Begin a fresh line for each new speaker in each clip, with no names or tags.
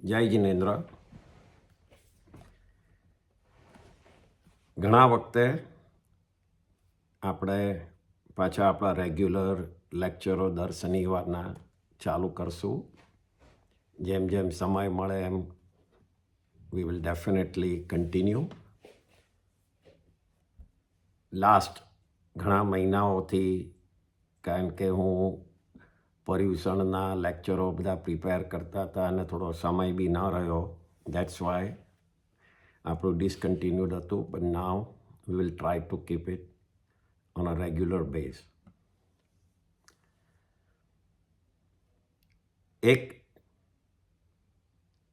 જય જિનેન્દ્ર. ઘણા વખતે આપણે પાછા આપણા રેગ્યુલર લેક્ચરો દર શનિવારના ચાલુ કરશું. જેમ જેમ સમય મળે એમ we will definitely continue. Last ઘણા મહિનાઓથી કારણ કે હું પર્યુષણના લેક્ચરો બધા પ્રિપેર કરતા હતા અને થોડો સમય બી ન રહ્યો, દેટ્સ વાય આપણું ડિસકન્ટિન્યુડ હતું. But now we will try to keep it on a regular base. એક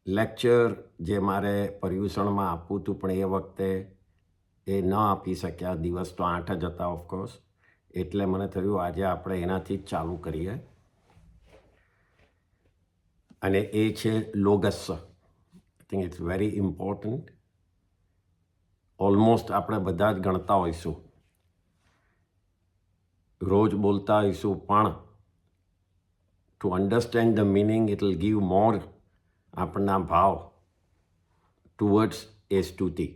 લેક્ચર જે મારે પર્યુષણમાં આપવું હતું પણ એ વખતે એ ન આપી શક્યા. દિવસ તો 8 જ હતા ઓફકોર્સ. એટલે મને થયું આજે આપણે એનાથી જ ચાલુ કરીએ. અને એ છે લોગસ. I think it's very important. Almost આપણે બધા જ ગણતા હોઈશું, રોજ બોલતા હોઈશું, પણ to understand the meaning it will give more આપણના ભાવ ટુવર્ડ્સ એ સ્તુતિ.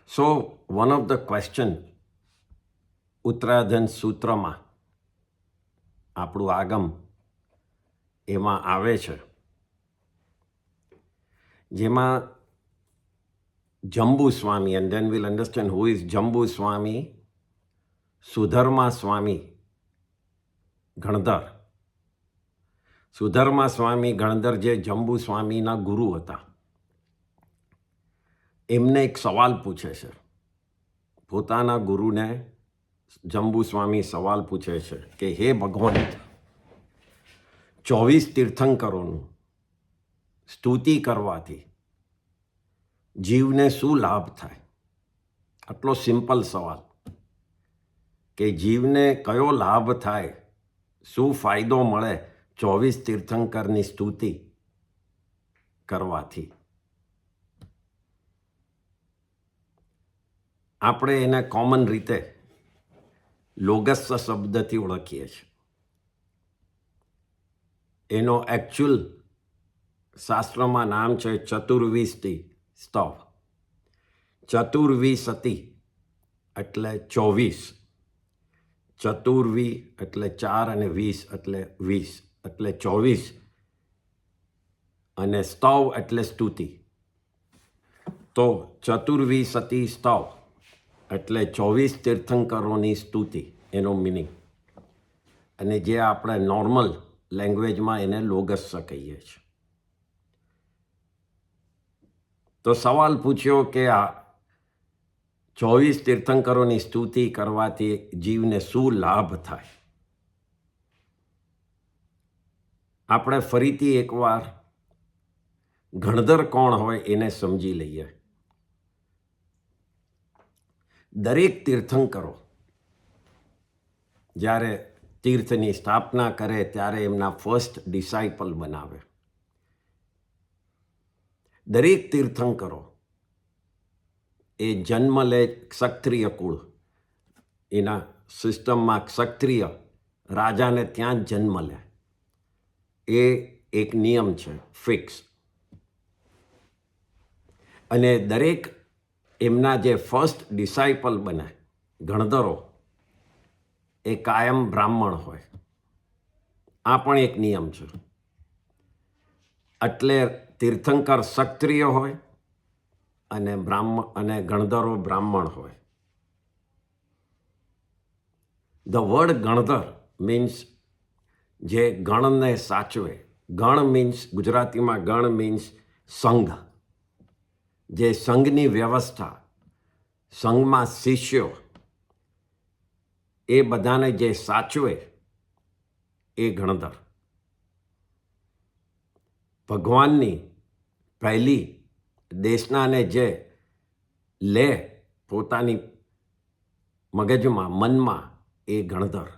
So one of the question Uttaradhyayan સૂત્રમાં આપણું આગમ એમાં આવે છે, જેમાં Jambu Swami, and then will understand who is Jambu Swami, Sudharma Swami Ganadhar. Sudharma Swami Ganadhar જે જંબુ સ્વામીના ગુરુ હતા, એમને એક સવાલ પૂછે છે. પોતાના ગુરુને જંબુ સ્વામી સવાલ પૂછે છે કે હે ભગવાન, 24 તીર્થંકરોનું સ્તુતિ કરવાથી જીવને શું લાભ થાય? આટલો સિમ્પલ સવાલ કે જીવને કયો લાભ થાય, શું ફાયદો મળે 24 તીર્થંકરની સ્તુતિ કરવાથી? આપણે એને કોમન રીતે લોગસ શબ્દથી ઓળખીએ છીએ. એનો એકચ્યુઅલ શાસ્ત્રમાં નામ છે ચતુર્વિશતિ સ્તવ. ચતુર્વિશતિ એટલે 24. ચતુર્વી એટલે 4 અને 20 એટલે 20 એટલે 24. અને સ્તવ એટલે સ્તુતિ. તો ચતુર્વિશતિ સ્તવ એટલે 24 તીર્થંકરોની સ્તુતિ, એનો મિનિંગ. અને જે આપણે નોર્મલ લેંગ્વેજમાં એને લોગસ કહીએ છીએ. તો સવાલ પૂછ્યો કે આ 24 તીર્થંકરોની સ્તુતિ કરવાથી જીવને શું લાભ થાય? આપણે ફરીથી એકવાર ગણધર કોણ હોય એને સમજી લઈએ. દરેક તીર્થંકરો જ્યારે તીર્થની સ્થાપના કરે ત્યારે એમના ફર્સ્ટ ડિસાઇપલ બનાવે. દરેક તીર્થંકરો એ જન્મ લે ક્ષત્રિય કુળ. એના સિસ્ટમમાં ક્ષત્રિય રાજાને ત્યાં જ જન્મ લે. એ એક નિયમ છે, ફિક્સ. અને દરેક એમના જે ફર્સ્ટ ડિસાઇપલ બને ગણધરો, એ કાયમ બ્રાહ્મણ હોય. આ પણ એક નિયમ છે. એટલે તીર્થંકર ક્ષત્રિય હોય અને ગણધરો બ્રાહ્મણ હોય. ધ વર્ડ ગણધર મીન્સ જે ગણને સાચવે. ગણ મીન્સ, ગુજરાતીમાં ગણ મીન્સ સંઘ. જે સંઘની વ્યવસ્થા, સંઘમાં શિષ્યો, એ બધાને જે સાચવે એ ગણધર. ભગવાનની પહેલી દેશનાને જે લે પોતાની મગજમાં, મનમાં, એ ગણધર.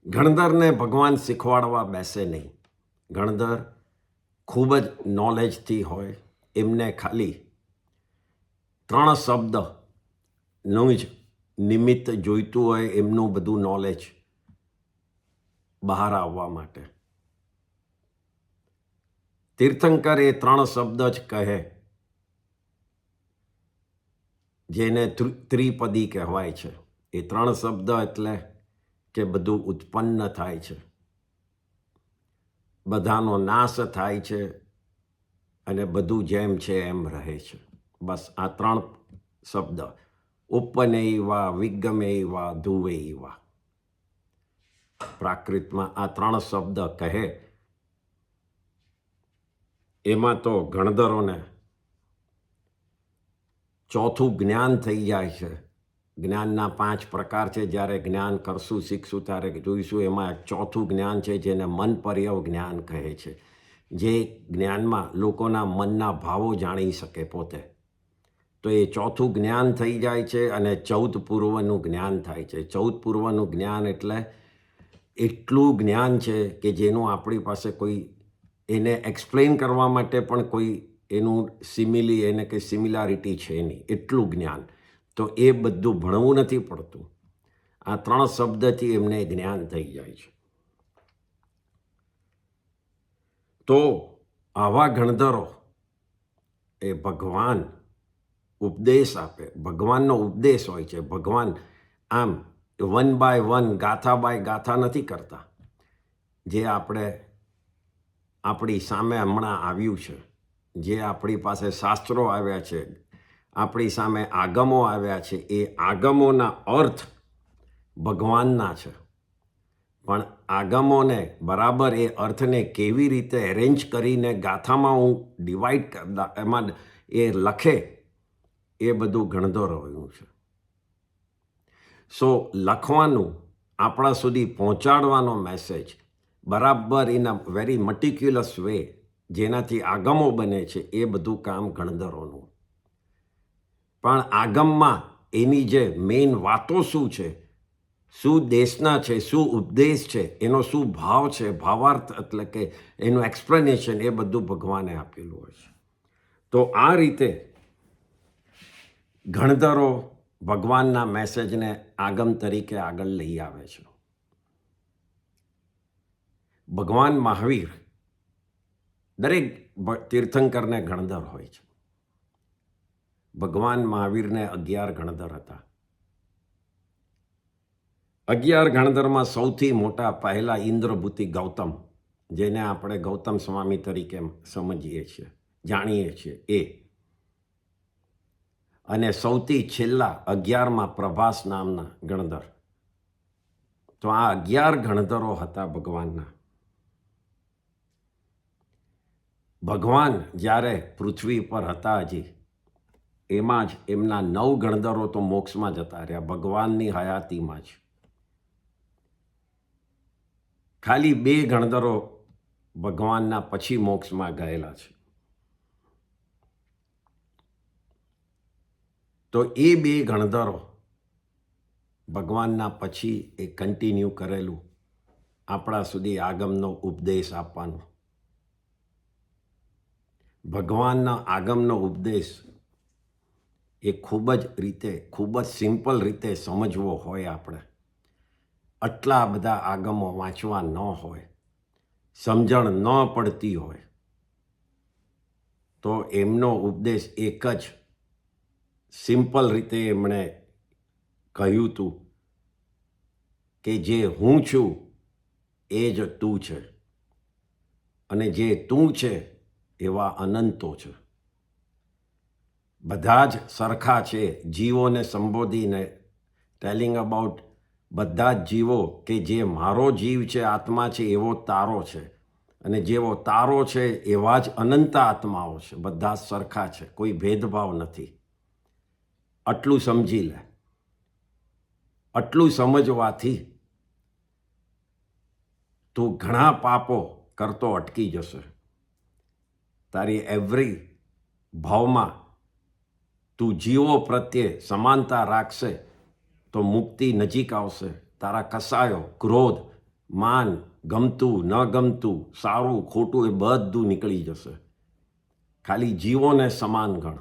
ગણધરને ભગવાન શીખવાડવા બેસે નહીં. ગણધર ખૂબ જ નોલેજથી હોય. એમને ખાલી 3 શબ્દનું જ નિમિત્ત જોઈતું હોય. એમનું બધું નોલેજ બહાર આવવા માટે. તીર્થંકર એ 3 શબ્દ જ કહે જેને ત્રિપદી કહેવાય છે. એ 3 શબ્દ એટલે કે બધું ઉત્પન્ન થાય છે, બધાનો નાશ થાય છે અને બધું જેમ છે એમ રહે છે. બસ આ 3 શબ્દ, ઉપનૈવા વિગમૈવા ધુવૈવા. પ્રાકૃતમાં આ 3 શબ્દ કહે. એમાં તો ગણધરોને ચોથું જ્ઞાન થઈ જાય છે. જ્ઞાનના 5 પ્રકાર છે. જ્યારે જ્ઞાન કરશું, શીખશું ત્યારે જોઈશું. એમાં એક ચોથું જ્ઞાન છે જેને મન પર્યવ જ્ઞાન કહે છે, જે જ્ઞાનમાં લોકોના મનના ભાવો જાણી શકે પોતે. તો એ ચોથું જ્ઞાન થઈ જાય છે અને 14 પૂર્વનું જ્ઞાન થાય છે. 14 પૂર્વનું જ્ઞાન એટલે એટલું જ્ઞાન છે કે જેનું આપણી પાસે કોઈ એને એક્સપ્લેન કરવા માટે પણ કોઈ એનું એને કે સિમિલારિટી છે નહીં, એટલું જ્ઞાન. તો એ બધું ભણવું નથી પડતું. આ 3 શબ્દથી એમને જ્ઞાન થઈ જાય છે. તો આવા ગણધરો એ ભગવાન ઉપદેશ આપે. ભગવાનનો ઉપદેશ હોય છે. ભગવાન આમ 1 by 1 ગાથા બાય ગાથા નથી કરતા. જે આપણી સામે હમણાં આવ્યું છે, જે આપણી પાસે શાસ્ત્રો આવ્યા છે, આપણી સામે આગમો આવ્યા છે, એ આગમોના અર્થ ભગવાનના છે. પણ આગમોને બરાબર એ અર્થને કેવી રીતે એરેન્જ કરીને ગાથામાં હું ડિવાઈડ કરતા એમાં એ લખે, એ બધું ગણધરોનું છે. સો લખવાનું, આપણા સુધી પહોંચાડવાનો મેસેજ બરાબર ઇન અ વેરી મટિક્યુલસ વે, જેનાથી આગમો બને છે, એ બધું કામ ગણધરોનું. પણ આગમમાં એની જે મેઇન વાતો શું છે, શું દેશના છે, શું ઉપદેશ છે, એનો શું ભાવ છે, ભાવાર્થ એટલે કે એનું એક્સપ્લેનેશન, એ બધું ભગવાને આપેલું હોય છે. તો આ રીતે ગણધરો ભગવાનના મેસેજને આગમ તરીકે આગળ લઈ આવે છે. ભગવાન મહાવીર, દરેક તીર્થંકરને ગણધર હોય છે. ભગવાન મહાવીરને 11 ગણધર હતા. 11 ગણધરમાં સૌથી મોટા પહેલા ઇન્દ્રભૂતિ ગૌતમ, જેને આપણે ગૌતમ સ્વામી તરીકે સમજીએ છીએ, જાણીએ છીએ, એ. અને સૌથી છેલ્લા 11માં પ્રભાસ નામના ગણધર. તો આ 11 ગણધરો હતા ભગવાનના. ભગવાન જ્યારે પૃથ્વી પર હતા હજી, એમાં જ એમના 9 ગણધરો તો મોક્ષમાં જતા રહ્યા ભગવાનની હયાતીમાં જ. ખાલી 2 ગણધરો ભગવાનના પછી મોક્ષમાં ગયેલા છે. તો એ 2 ગણધરો ભગવાનના પછી એ કન્ટિન્યુ કરેલું આપણા સુધી આગમનો ઉપદેશ આપવાનો. ભગવાનના આગમનો ઉપદેશ એ ખૂબ જ સિમ્પલ રીતે સમજવો હોય. આપણે આટલા બધા આગમો વાંચવા ન હોય, સમજણ ન પડતી હોય, તો એમનો ઉપદેશ એક જ સિમ્પલ રીતે એમણે કહ્યું હતું કે જે હું છું એ જ તું છે, અને જે તું છે એવા અનંતો છે. બધા જ સરખા છે. જીવોને સંબોધીને ટેલિંગ અબાઉટ બધા જ જીવો કે જે મારો જીવ છે, આત્મા છે, એવો તારો છે, અને જેવો તારો છે એવા જ અનંત આત્માઓ છે. બધા સરખા છે, કોઈ ભેદભાવ નથી. આટલું સમજી લે. આટલું સમજવાથી તું ઘણા પાપો કરતો અટકી જશે. તારી એવરી ભાવમાં તું જીવો પ્રત્યે સમાનતા રાખશે તો મુક્તિ નજીક આવશે. તારા કસાયો, ક્રોધ, માન, ગમતું, ન ગમતું, સારું, ખોટું, એ બધું નીકળી જશે. ખાલી જીવોને સમાન ગણ.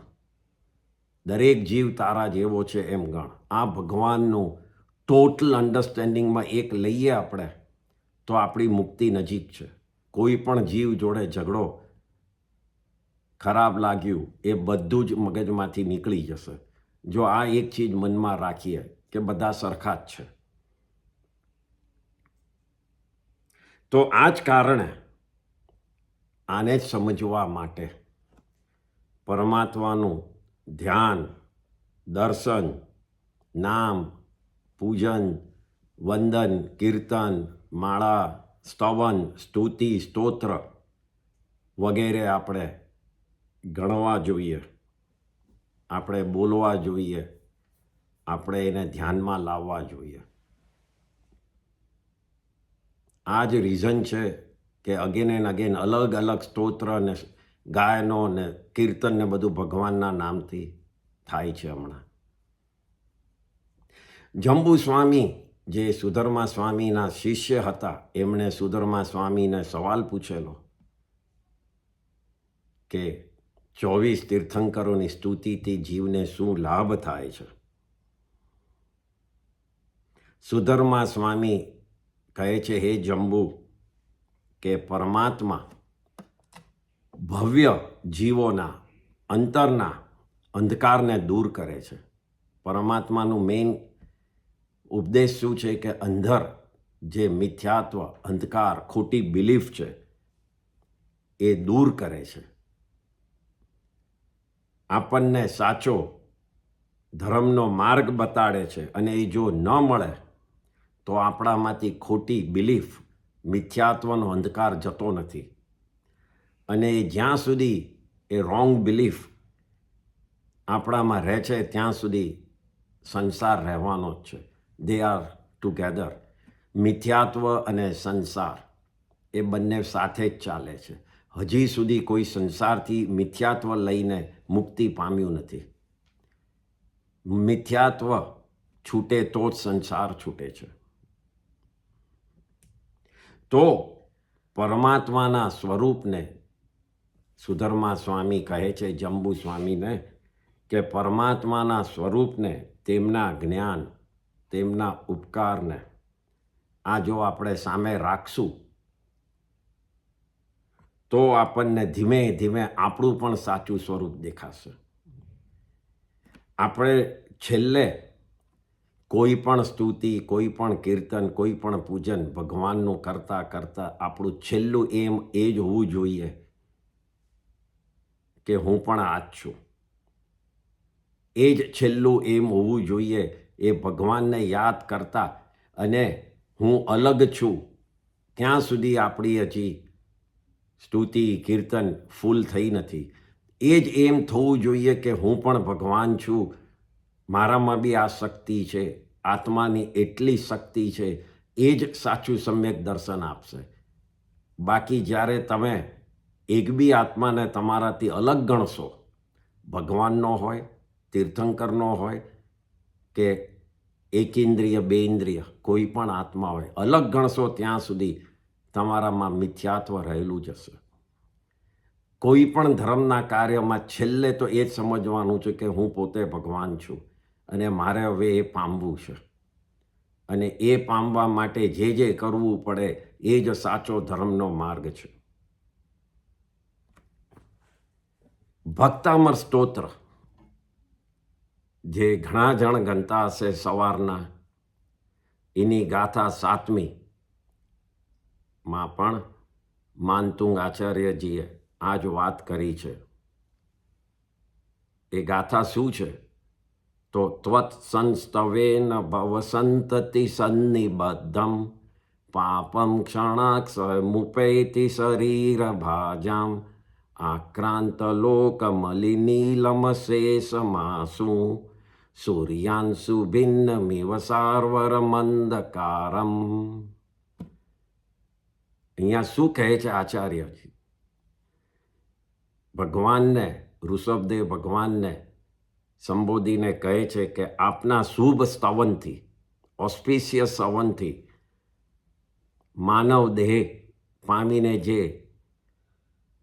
દરેક જીવ તારા જેવો છે એમ ગણ. આ ભગવાનનું ટોટલ અન્ડરસ્ટેન્ડિંગમાં એક લઈએ આપણે તો આપણી મુક્તિ નજીક છે. કોઈ પણ જીવ જોડે ઝઘડો, ખરાબ લાગ્યું, એ બધું જ મગજમાંથી નીકળી જશે જો આ એક ચીજ મનમાં રાખીએ કે બધા સરખા જ છે. તો આ જ કારણે આને જ સમજવા માટે પરમાત્માનું ધ્યાન, દર્શન, નામ, પૂજન, વંદન, કીર્તન, માળા, સ્તવન, સ્તુતિ, સ્તોત્ર વગેરે આપણે ગણવા જોઈએ, આપણે બોલવા જોઈએ, આપણે એને ધ્યાનમાં લાવવા જોઈએ. આ જ રીઝન છે કે અગેન એન્ડ અગેન અલગ અલગ સ્તોત્ર ને ગાયનો ને કીર્તન ને બધું ભગવાનના નામથી થાય છે. હમણાં જંબુ સ્વામી જે સુધર્મા સ્વામીના શિષ્ય હતા, એમણે સુધર્મા સ્વામીને સવાલ પૂછેલો કે 24 તીર્થંકરોની સ્તુતિથી જીવને શું લાભ થાય છે. સુધર્મા સ્વામી કહે છે, હે જંબુ, કે પરમાત્મા ભવ્ય જીવોના અંતરના અંધકારને દૂર કરે છે. પરમાત્માનું મેઇન ઉપદેશ શું છે કે અંધર જે મિથ્યાત્વ, અંધકાર, ખોટી બિલીફ છે એ દૂર કરે છે. આપણને સાચો ધર્મનો માર્ગ બતાડે છે અને એ જો ન મળે તો આપણામાંથી ખોટી બિલીફ, મિથ્યાત્વનો અંધકાર જતો નથી. અને જ્યાં સુધી એ રોંગ બિલીફ આપણામાં રહે છે ત્યાં સુધી સંસાર રહેવાનો જ છે. They are together. મિથ્યાત્વ અને સંસાર એ બંને સાથે જ ચાલે છે. હજી સુધી કોઈ સંસારથી મિથ્યાત્વ લઈને મુક્તિ પામ્યું નથી. મિથ્યાત્વ છૂટે તો જ સંસાર છૂટે છે. તો પરમાત્માના સ્વરૂપને સુધર્મા સ્વામી કહે છે જંબુ સ્વામીને કે પરમાત્માના સ્વરૂપને, તેમના જ્ઞાન, તેમના ઉપકારને આ જો આપણે સામે રાખશું તો આપણને ધીમે ધીમે આપણું પણ સાચું સ્વરૂપ દેખાશે. આપણે છેલ્લે કોઈ પણ સ્તુતિ, કોઈ પણ કીર્તન, કોઈ પણ પૂજન ભગવાનનું કરતાં કરતાં આપણું છેલ્લું એમ એ જ હોવું જોઈએ કે હું પણ આ જ છું. એ જ છેલ્લું એમ હોવું જોઈએ, એ ભગવાનને યાદ કરતા અને હું અલગ છું ત્યાં સુધી આપણી હજી સ્તુતિ, કીર્તન ફૂલ થઈ નથી. એ જ એમ થવું જોઈએ કે હું પણ ભગવાન છું, મારામાં બી આ શક્તિ છે, આત્માની એટલી શક્તિ છે. એ જ સાચું સમ્યક દર્શન આપશે. બાકી જ્યારે તમે એક બી આત્માને તમારાથી અલગ ગણશો, ભગવાનનો હોય, તીર્થંકરનો હોય કે એક ઇન્દ્રિય, બે ઇન્દ્રિય, કોઈ પણ આત્મા હોય, અલગ ગણશો ત્યાં સુધી તમારામાં મિથ્યાત્વ રહેલું જ હશે. કોઈ પણ ધર્મના કાર્યમાં છેલ્લે તો એ જ સમજવાનું છે કે હું પોતે ભગવાન છું અને મારે હવે એ પામવું છે. અને એ પામવા માટે જે જે કરવું પડે એ જ સાચો ધર્મનો માર્ગ છે. ભક્તામર સ્તોત્ર જે ઘણા જણ ગણતા હશે સવારના, એની ગાથા 7મી માં પણ માનતુંગ આચાર્યજીએ આ જ વાત કરી છે. એ ગાથા શું છે? તો ત્વત સંસ્તવેન ભવસંતતિ સન્નિબદ્ધમ પાપમ ક્ષણાક્ષમુપૈતિ શરીર ભાજામ આક્રાંત લોક મલિનીલમ શેષમાસુ સૂર્યાંશુ ભિન્નમિવ સાર્વર મંદકારમ. અહીંયા શું કહે છે આચાર્યજી? ભગવાનને, ઋષભદેવ ભગવાનને સંબોધીને કહે છે કે આપના શુભ સ્તવનથી, ઓસ્પિશિયસ સ્તવનથી માનવ દેહ પામીને જે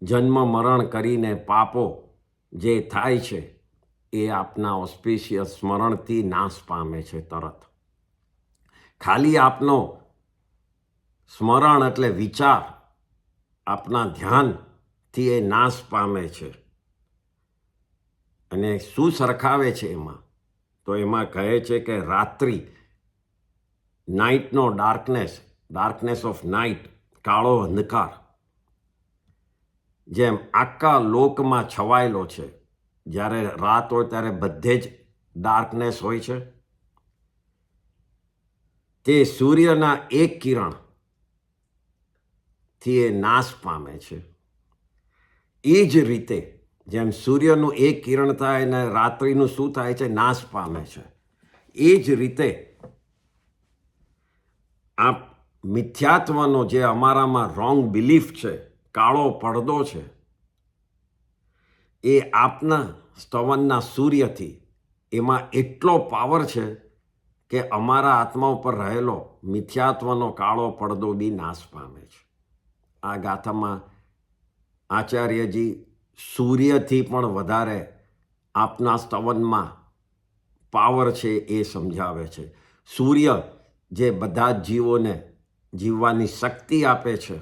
જન્મ મરણ કરીને પાપો જે થાય છે એ આપના ઓસ્પિશિયસ સ્મરણથી નાશ પામે છે તરત. ખાલી આપનો સ્મરણ એટલે વિચાર, આપના ધ્યાનથી એ નાશ પામે છે. અને શું સરખાવે છે એમાં? તો એમાં કહે છે કે રાત્રિ, નાઇટનો ડાર્કનેસ ઓફ નાઇટ, કાળો અંધકાર જેમ આખા લોકમાં છવાયેલો છે. જ્યારે રાત હોય ત્યારે બધે જ ડાર્કનેસ હોય છે. તે સૂર્યના એક કિરણથી એ નાશ પામે છે. એ જ રીતે જેમ સૂર્યનું એક કિરણ થાય અને રાત્રિનું શું થાય છે? નાશ પામે છે. એ જ રીતે આ મિથ્યાત્વનો જે અમારામાં રોંગ બિલીફ છે, કાળો પડદો છે, એ આપના સ્તવનના સૂર્યથી એમાં એટલો પાવર છે કે અમારા આત્મા ઉપર રહેલો મિથ્યાત્વનો કાળો પડદો બી નાશ પામે છે. આ ગાથામાં આચાર્યજી સૂર્યથી પણ વધારે આપના સ્તવનમાં પાવર છે એ સમજાવે છે. સૂર્ય જે બધા જ જીવોને જીવવાની શક્તિ આપે છે,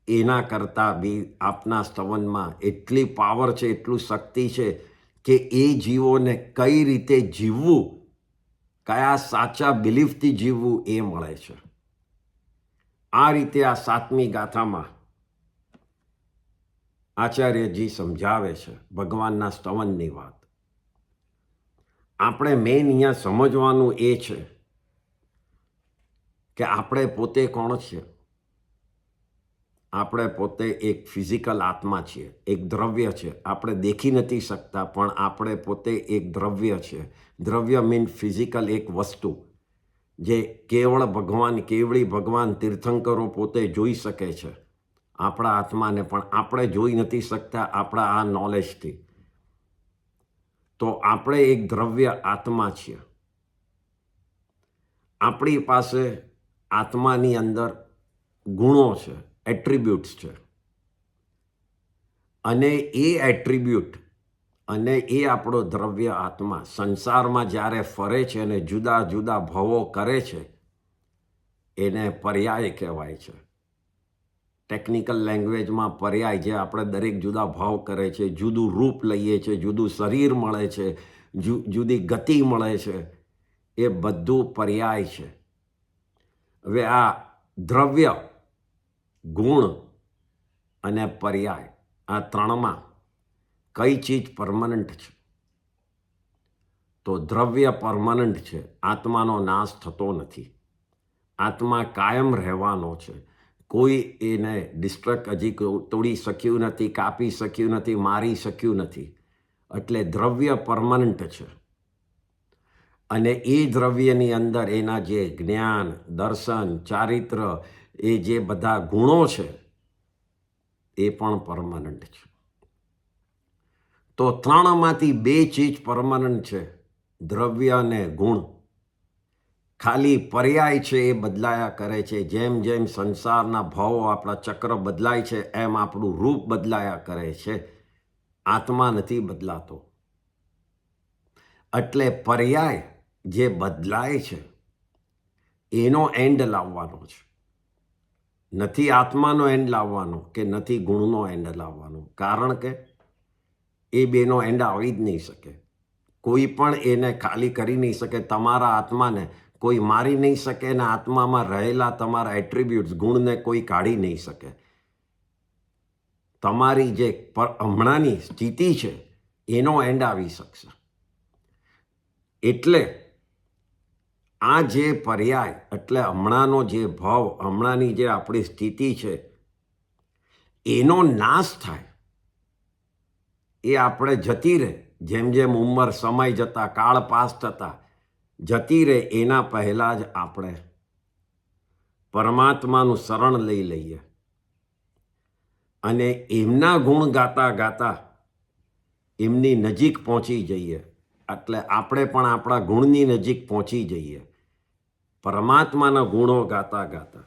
એના કરતાં બી આપના સ્તવનમાં એટલી પાવર છે, એટલું શક્તિ છે કે એ જીવોને કઈ રીતે જીવવું, કયા સાચા બિલીફથી જીવવું એ મળે છે. આ રીતે આ 7મી ગાથામાં આચાર્યજી સમજાવે છે ભગવાનના સ્તવનની વાત. આપણે મેઇન અહીંયા સમજવાનું એ છે કે આપણે પોતે કોણ છીએ? આપણે પોતે એક ફિઝિકલ આત્મા છીએ, એક દ્રવ્ય છે. આપણે દેખી નથી શકતા, પણ આપણે પોતે એક દ્રવ્ય છે. દ્રવ્ય મીન ફિઝિકલ એક વસ્તુ જે કેવળી ભગવાન તીર્થંકરો પોતે જોઈ શકે છે આપણા આત્માને, પણ આપણે જોઈ નથી શકતા આપણા આ નોલેજથી. તો આપણે એક દ્રવ્ય આત્મા છીએ. આપણી પાસે આત્માની અંદર ગુણો છે, એટ્રીબ્યુટ્સ છે. અને એ એટ્રીબ્યુટ અને એ આપણો દ્રવ્ય આત્મા સંસારમાં જ્યારે ફરે છે અને જુદા જુદા ભાવો કરે છે, એને પર્યાય કહેવાય છે. ટેકનિકલ લેંગ્વેજમાં પર્યાય, જે આપણે દરેક જુદા ભાવ કરે છે, જુદું રૂપ લઈએ છીએ, જુદું શરીર મળે છે, જુદી ગતિ મળે છે, એ બધું પર્યાય છે. હવે આ દ્રવ્ય, ગુણ અને પર્યાય, આ ત્રણમાં કઈ ચીજ પરમનન્ટ છે? તો દ્રવ્ય પરમનન્ટ છે. આત્માનો નાશ થતો નથી. આત્મા કાયમ રહેવાનો છે. કોઈ એને હજી તોડી શક્યું નથી, કાપી શક્યું નથી, મારી શક્યું નથી. એટલે દ્રવ્ય પરમનન્ટ છે. અને એ દ્રવ્યની અંદર એના જે જ્ઞાન, દર્શન, ચારિત્ર, એ જે બધા ગુણો છે એ પણ પરમનન્ટ છે. તો ત્રણમાંથી 2 ચીજ પરમનન્ટ છે, દ્રવ્ય અને ગુણ. ખાલી પર્યાય છે એ બદલાયા કરે છે. જેમ જેમ સંસારના ભાવો, આપણા ચક્ર બદલાય છે, એમ આપણું રૂપ બદલાયા કરે છે. આત્મા નથી બદલાતો. એટલે પર્યાય જે બદલાય છે એનો એન્ડ લાવવાનો છે. નથી આત્માનો એન્ડ લાવવાનો કે નથી ગુણનો એન્ડ લાવવાનો. કારણ કે એ બેનો એન્ડ આવી જ નહીં શકે. કોઈ પણ એને ખાલી કરી નહીં શકે. તમારા આત્માને કોઈ મારી નહીં શકે અને આત્મામાં રહેલા તમારા એટ્રીબ્યુટ્સ, ગુણને કોઈ કાઢી નહીં શકે. તમારી જે હમણાંની સ્થિતિ છે એનો એન્ડ આવી શકશે. એટલે આ જે પર્યાય, એટલે હમણાંનો જે ભાવ, હમણાંની જે આપણી સ્થિતિ છે, એનો નાશ થાય. એ આપણે જતી રહે. જેમ જેમ ઉંમર, સમય જતા, કાળ પાસ થતા જતી રહે, એના પહેલાં જ આપણે પરમાત્માનું શરણ લઈ લઈએ અને એમના ગુણ ગાતા ગાતા એમની નજીક પહોંચી જઈએ. એટલે આપણે પણ આપણા ગુણની નજીક પહોંચી જઈએ, પરમાત્માના ગુણો ગાતા ગાતા.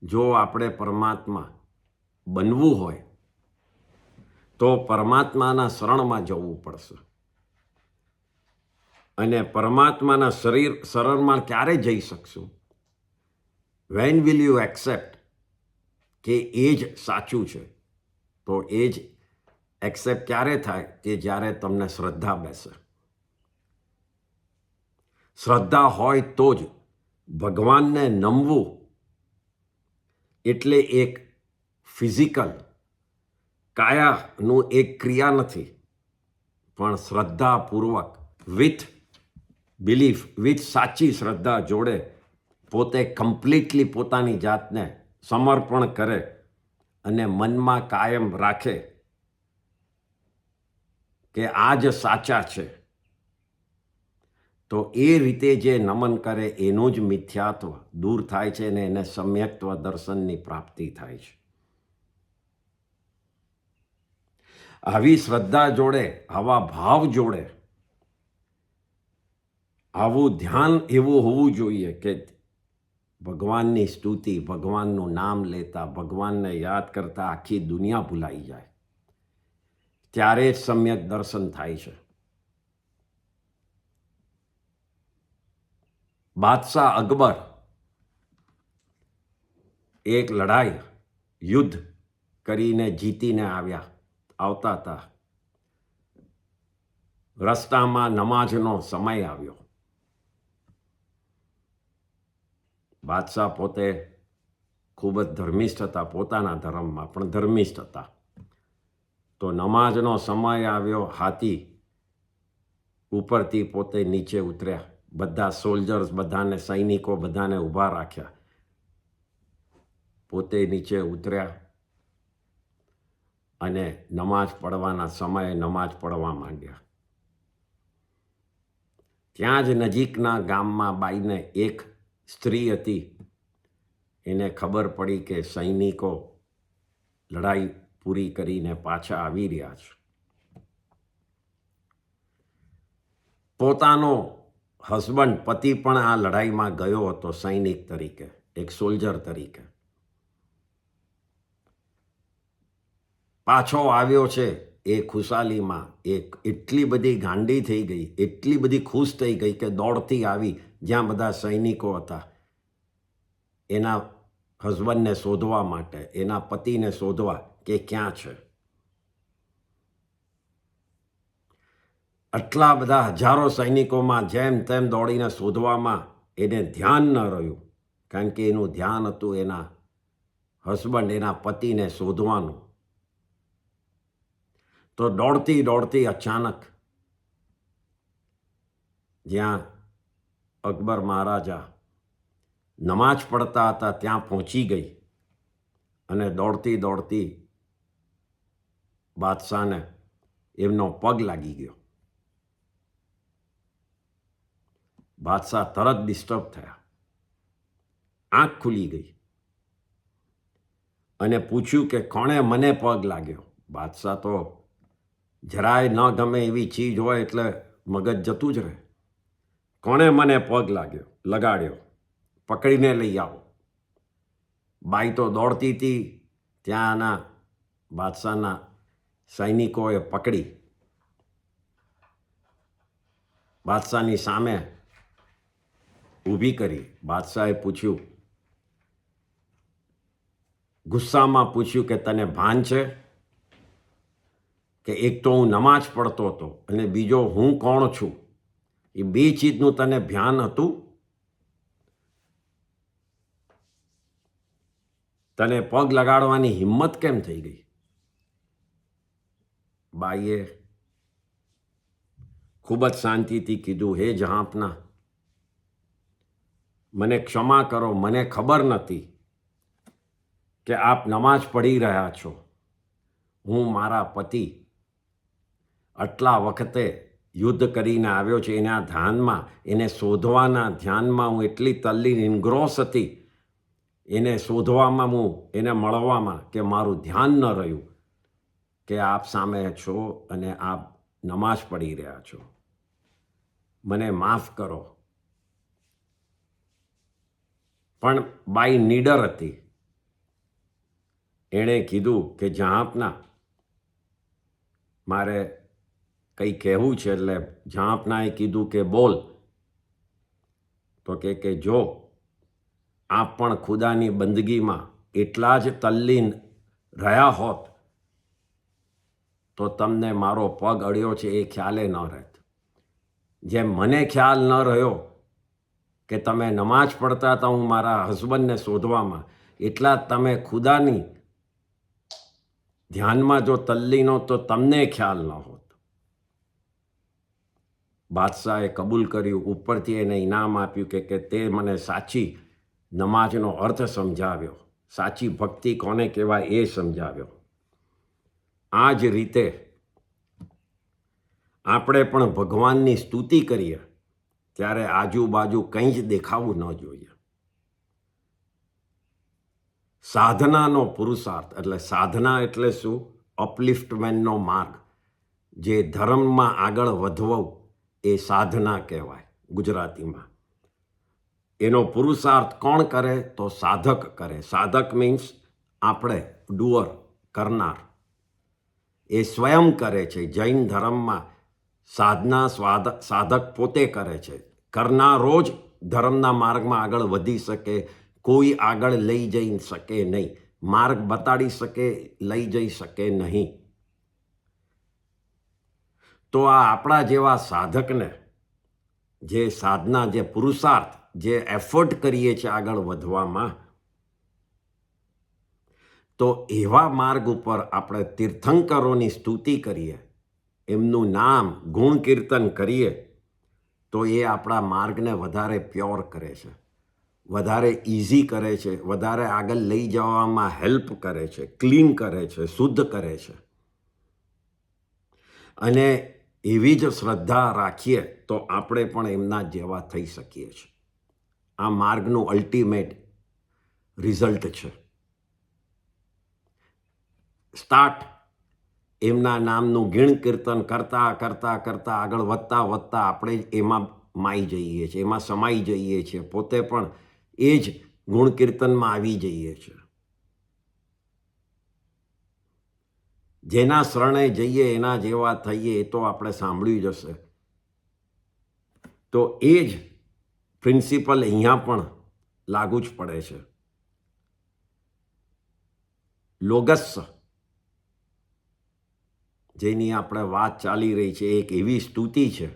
જો આપણે પરમાત્મા બનવું હોય તો પરમાત્માના શરણમાં જવું પડશે. અને પરમાત્માના શરણમાં ક્યારે જઈ શકશું? વેન વિલ યુ એક્સેપ્ટ કે એ જ સાચું છે? તો એ જ એક્સેપ્ટ ક્યારે થાય? કે જ્યારે તમને શ્રદ્ધા બેસે. શ્રદ્ધા હોય તો જ ભગવાનને નમવું એટલે એક ફિઝિકલ કાયાનું એક ક્રિયા નથી, પણ શ્રદ્ધાપૂર્વક વિથ બિલીફ, વિથ સાચી શ્રદ્ધા જોડે પોતે કમ્પ્લીટલી પોતાની જાતને સમર્પણ કરે અને મનમાં કાયમ રાખે કે આ જ સાચા છે, તો એ રીતે જે નમન કરે એનું જ મિથ્યાત્વ દૂર થાય છે અને એને સમ્યક્ત્વ દર્શનની પ્રાપ્તિ થાય છે. આવી શ્રદ્ધા જોડે, આવા ભાવ જોડે, આવું ધ્યાન એવું હોવું જોઈએ કે ભગવાનની સ્તુતિ, ભગવાનનું નામ લેતા, ભગવાનને યાદ કરતા આખી દુનિયા ભૂલાઈ જાય. ત્યારે જ સમ્યક દર્શન થાય છે. બાદશાહ અકબર એક લડાઈ, યુદ્ધ કરીને જીતીને આવતા હતા. રસ્તામાં નમાજનો સમય આવ્યો. બાદશાહ પોતે ખૂબ જ ધર્મિષ્ઠ હતા, પોતાના ધર્મમાં પણ ધર્મિષ્ઠ હતા. તો નમાજનો સમય આવ્યો, હાથી ઉપરથી પોતે નીચે ઉતર્યા. બધા સોલ્જર્સ, બધાને સૈનિકો બધાને ઊભા રાખ્યા. પોતે નીચે ઉતર્યા અને નમાજ પડવાના સમયે નમાજ પડવા માંડ્યા. ત્યાં જ નજીકના ગામમાં બાઈને એક સ્ત્રી હતી, એને ખબર પડી કે સૈનિકો લડાઈ પૂરી કરીને પાછા આવી રહ્યા છે. પોતાનો હસબન્ડ, પતિ પણ આ લડાઈમાં ગયો હતો સૈનિક તરીકે, એક સોલ્જર તરીકે. પાછો આવ્યો છે એ ખુશાલીમાં એટલી બધી ગાંડી થઈ ગઈ, એટલી બધી ખુશ થઈ ગઈ કે દોડતી આવી જ્યાં બધા સૈનિકો હતા, એના હસબન્ડને શોધવા માટે, એના પતિને શોધવા કે ક્યાં છે. આટલા બધા હજારો સૈનિકોમાં જેમ તેમ દોડીને શોધવામાં એને ધ્યાન ન રહ્યું, કારણ કે એનું ધ્યાન હતું એના હસબન્ડ, એના પતિને શોધવાનું. તો દોડતી દોડતી અચાનક જ્યાં અકબર મહારાજા નમાજ પડતા હતા ત્યાં પહોંચી ગઈ અને દોડતી દોડતી બાદશાહને એમનો પગ લાગી ગયો. બાદશાહ તરત ડિસ્ટર્બ થયા, આંખ ખુલી ગઈ અને પૂછ્યું કે કોણે મને પગ લાગ્યો? બાદશાહ તો જરાય ન ગમે એવી ચીજ હોય એટલે મગજ જતું જ રહે. કોણે મને પગ લગાડ્યો? પકડીને લઈ આવો. બાઈ તો દોડતી હતી, ત્યાંના બાદશાહના સૈનિકોએ પકડી બાદશાહની સામે ઊભી કરી. બાદશાહે પૂછ્યું, ગુસ્સામાં પૂછ્યું કે તને ભાન છે કે એક તો હું નમાજ પડતો હતો અને બીજો હું કોણ છું? એ બે ચીજનું તને ધ્યાન હતું? તને પગ લગાડવાની હિંમત કેમ થઈ ગઈ? બાઈએ ખૂબ જ શાંતિથી કીધું, હે જહાંપના, મને ક્ષમા કરો, મને ખબર નથી કે આપ નમાજ પઢી રહ્યા છો. હું મારા પતિ આટલા વખતે યુદ્ધ કરીને આવ્યો છે, એના ધ્યાનમાં, એને શોધવાના ધ્યાનમાં હું એટલી તલ્લીન ઇન્ગ્રોસ હતી એને શોધવામાં, હું એને મળવામાં, કે મારું ધ્યાન ન રહ્યું કે આપ સામે છો અને આપ નમાજ પઢી રહ્યા છો. મને માફ કરો. પણ બાઈ નીડર હતી. એણે કીધું કે જહાંપના, મારે કંઈ કહેવું છે એટલે જહાંપનાએ કીધું કે બોલ, તો કે જો આપ પણ ખુદાની બંદગીમાં એટલા જ તલ્લીન રહ્યા હોત તો તમને મારો પગ અડ્યો છે એ ખ્યાલે ન રહેત. જેમ મને ખ્યાલ ન રહ્યો કે તમે નમાજ પડતા હતા હું મારા હસબન્ડને શોધવામાં, એટલા તમે ખુદાની ધ્યાનમાં જો તલ્લીન હો તો તમને ખ્યાલ ન હોત. બાદશાહે કબૂલ કર્યું, ઉપરથી એને ઇનામ આપ્યું કે તે મને સાચી નમાજનો અર્થ સમજાવ્યો, સાચી ભક્તિ કોને કહેવાય એ સમજાવ્યો. આ જ રીતે આપણે પણ ભગવાનની સ્તુતિ કરીએ ત્યારે આજુબાજુ કંઈ જ દેખાવું ન જોઈએ. સાધનાનો પુરુષાર્થ એટલે સાધના એટલે શું? અપલિફ્ટમેન્ટનો માર્ગ, જે ધર્મમાં આગળ વધવું એ સાધના કહેવાય ગુજરાતીમાં. એનો પુરુષાર્થ કોણ કરે? તો સાધક કરે. સાધક મીન્સ આપણે, ડુઅર, કરનાર. એ સ્વયં કરે છે. જૈન ધર્મમાં સાધના સાધક પોતે કરે છે. કરનારો જ ધર્મના માર્ગમાં આગળ વધી શકે, કોઈ આગળ લઈ જઈ શકે નહીં, માર્ગ બતાડી શકે, લઈ જઈ શકે નહીં. તો આ આપણા જેવા સાધકને જે સાધના, જે પુરુષાર્થ, જે એફર્ટ કરીએ છીએ આગળ વધવામાં, તો એવા માર્ગ ઉપર આપણે તીર્થંકરોની સ્તુતિ કરીએ, એમનું નામ ગુણ કીર્તન કરીએ તો એ આપણા માર્ગને વધારે પ્યોર કરે છે, વધારે ઇઝી કરે છે, વધારે આગળ લઈ જવામાં હેલ્પ કરે છે, ક્લીન કરે છે, શુદ્ધ કરે છે. અને એવી જ શ્રદ્ધા રાખીએ તો આપણે પણ એમના જેવા થઈ શકીએ છીએ. આ માર્ગનું અલ્ટિમેટ રિઝલ્ટ છે. સ્ટાર્ટ એમના નામનું ગીણ કીર્તન કરતાં કરતાં કરતાં આગળ વધતા વધતા આપણે એમાં માઈ જઈએ છીએ, એમાં સમાઈ જઈએ છીએ, પોતે પણ એ જ ગુણ કીર્તનમાં આવી જઈએ છીએ. જેના શરણે જઈએ એના જેવા થઈએ એ તો આપણે સાંભળ્યું જ હશે. તો એ જ પ્રિન્સિપલ અહીંયા પણ લાગુ જ પડે છે. લોગસ જેની આપણે વાત ચાલી રહી છે, એક એવી સ્તુતિ છે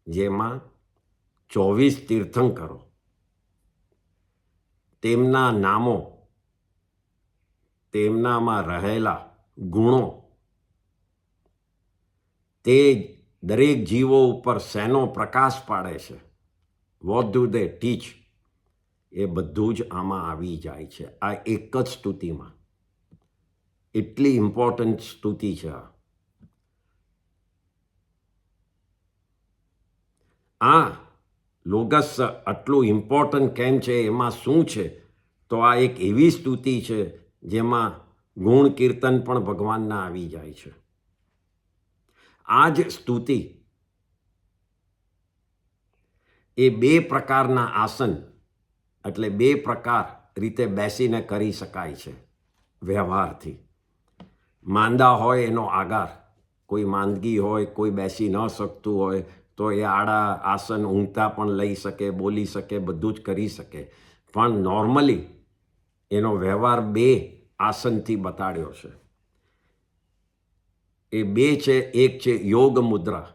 જેમાં 24 તીર્થંકરો, તેમના નામો, તેમનામાં રહેલા ગુણો, તે દરેક જીવો ઉપર શેનો પ્રકાશ પાડે છે, વોટ ડુ દે ટીચ, એ બધું જ આમાં આવી જાય છે આ એક જ સ્તુતિમાં. એટલી ઇમ્પોર્ટન્ટ સ્તુતિ છે આ. લોગસ આટલું ઇમ્પોર્ટન્ટ કેમ છે, એમાં શું છે? તો આ એક એવી સ્તુતિ છે જેમાં ગુણ કીર્તન પણ ભગવાનના આવી જાય છે. આ જ સ્તુતિ એ 2 પ્રકારના આસન એટલે 2 પ્રકાર રીતે બેસીને કરી શકાય છે વ્યવહારથી. માંદા હોય એનો આગાર, કોઈ માંદગી હોય, કોઈ બેસી ન શકતું હોય તો એ આડા આસન ઊંઘતા પણ લઈ શકે, બોલી શકે, બધું જ કરી શકે. પણ નોર્મલી એનો વ્યવહાર 2 આસનથી બતાડ્યો છે. એ 2 છે, એક છે યોગ મુદ્રા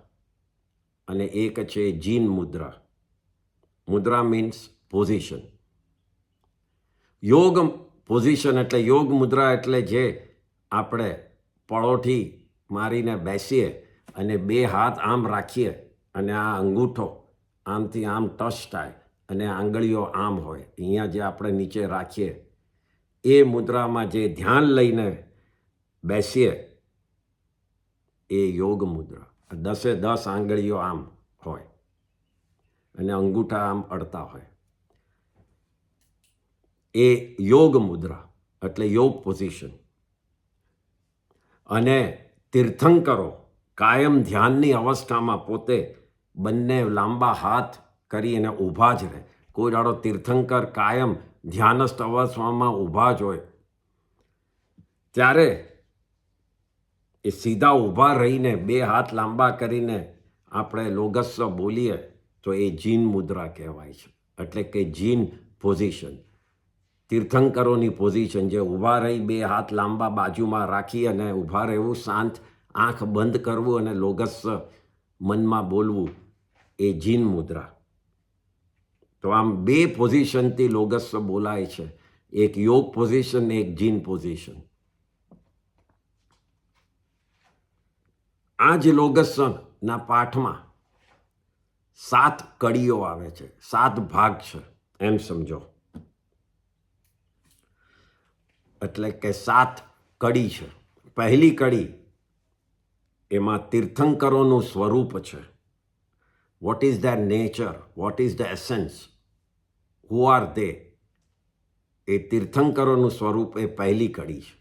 અને એક છે જીન મુદ્રા. મુદ્રા મીન્સ પોઝિશન. યોગ પોઝિશન એટલે યોગ મુદ્રા એટલે જે આપણે પળોઠી મારીને બેસીએ અને 2 હાથ આમ રાખીએ અને આ અંગૂઠો આમથી આમ ટચ થાય અને આંગળીઓ આમ હોય, અહીંયા જે આપણે નીચે રાખીએ એ મુદ્રામાં જે ધ્યાન લઈને બેસીએ એ યોગ મુદ્રા. 10 આંગળીઓ આમ હોય અને અંગૂઠા આમ અડતા હોય, એ યોગ મુદ્રા એટલે યોગ પોઝિશન. અને તીર્થંકરો કાયમ ધ્યાનની અવસ્થામાં પોતે બંને લાંબા હાથ કરીને ઊભા જ રહે. કોઈ દાડો તીર્થંકર કાયમ ધ્યાનસ્થ અવસ્થામાં ઊભા જ હોય. ત્યારે એ સીધા ઊભા રહીને બે હાથ લાંબા કરીને આપણે લોગસ્સ બોલીએ તો એ જીન મુદ્રા કહેવાય છે. એટલે કે જીન પોઝિશન, તીર્થંકરોની પોઝિશન, જે ઊભા રહી બે હાથ લાંબા બાજુમાં રાખી અને ઊભા રહેવું, શાંત આંખ બંધ કરવું અને લોગસ્સ મનમાં બોલવું, એ જીન મુદ્રા. તો આમ બે પોઝિશનથી લોગસ્સ બોલાય છે, એક યોગ પોઝિશન, એક જીન પોઝિશન. આ જ લોગસના પાઠમાં 7 કડીઓ આવે છે, 7 ભાગ છે એમ સમજો. એટલે કે 7 કડી છે. પહેલી કડી એમાં તીર્થંકરોનું સ્વરૂપ છે. What is their nature, what is the essence, who are they. એ તીર્થંકરોનું સ્વરૂપ એ પહેલી કડી છે.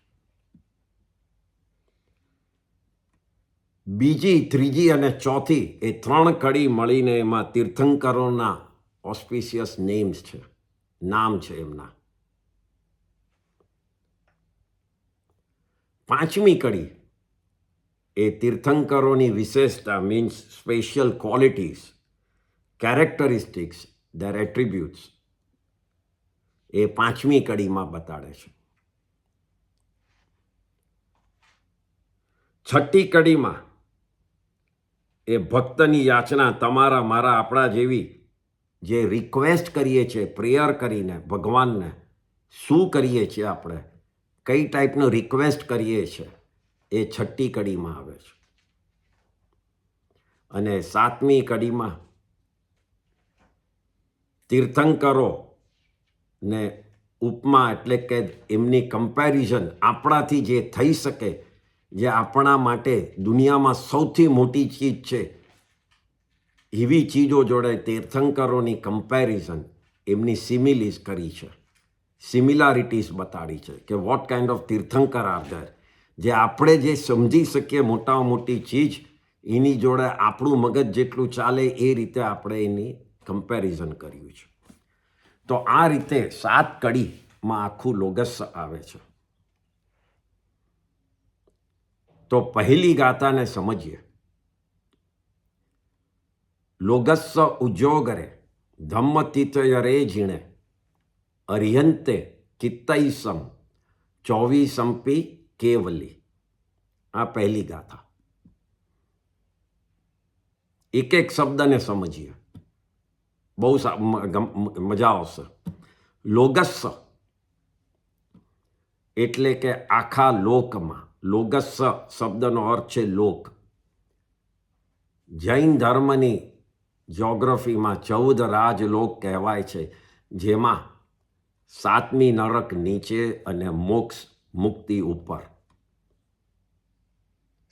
બીજી, ત્રીજી અને ચોથી એ 3 કડી મળીને એમાં તીર્થંકરોના ઓસ્પિશિયસ નેમ્સ છે, નામ છે એમના. 5મી કડી એ તીર્થંકરોની વિશેષતા, means special qualities, characteristics, their attributes, એ 5મી કડીમાં બતાડે છે. 6ઠ્ઠી કડીમાં એ ભક્તની યાચના, તમારા મારા આપણા જેવી જે રિક્વેસ્ટ કરીએ છીએ, પ્રેયર કરીને ભગવાનને, શું કરીએ છીએ આપણે, કઈ ટાઈપનો રિક્વેસ્ટ કરીએ છીએ, એ 6ઠ્ઠી કડીમાં આવે છે. અને 7મી કડીમાં તીર્થંકરો ને ઉપમા, એટલે કે એમની કમ્પેરિઝન, આપણાથી જે થઈ શકે, જે આપણા માટે દુનિયામાં સૌથી મોટી ચીજ છે, એવી ચીજો જોડે તીર્થંકરોની કમ્પેરિઝન, એમની સિમિલીઝ કરી છે, સિમિલારિટીઝ બતાડી છે કે what kind of tirthankara are there. જે આપણે જે સમજી શકીએ મોટામાં મોટી ચીજ, એની જોડે આપણું મગજ જેટલું ચાલે એ રીતે આપણે એની કમ્પેરિઝન કર્યું છે. તો આ રીતે 7 કડીમાં આખું લોગસ આવે છે. તો પહેલી ગાથાને સમજીએ. લોગસ્સ ઉજ્જોગરે ધમ્મતિતયરે જીણે અરિહંતે ચિત્તૈસમ ચોવીસંપી કેવલી. આ પહેલી ગાથા. એક એક શબ્દને સમજીએ, બહુ મજા આવશે. લોગસ્સ એટલે કે આખા લોકમાં. લોગસ્સ શબ્દનો અર્થ છે લોક. જૈન ધર્મની જ્યોગ્રાફીમાં 14 રાજલોક કહેવાય છે, જેમાં 7મી નરક નીચે અને મોક્ષ મુક્તિ ઉપર.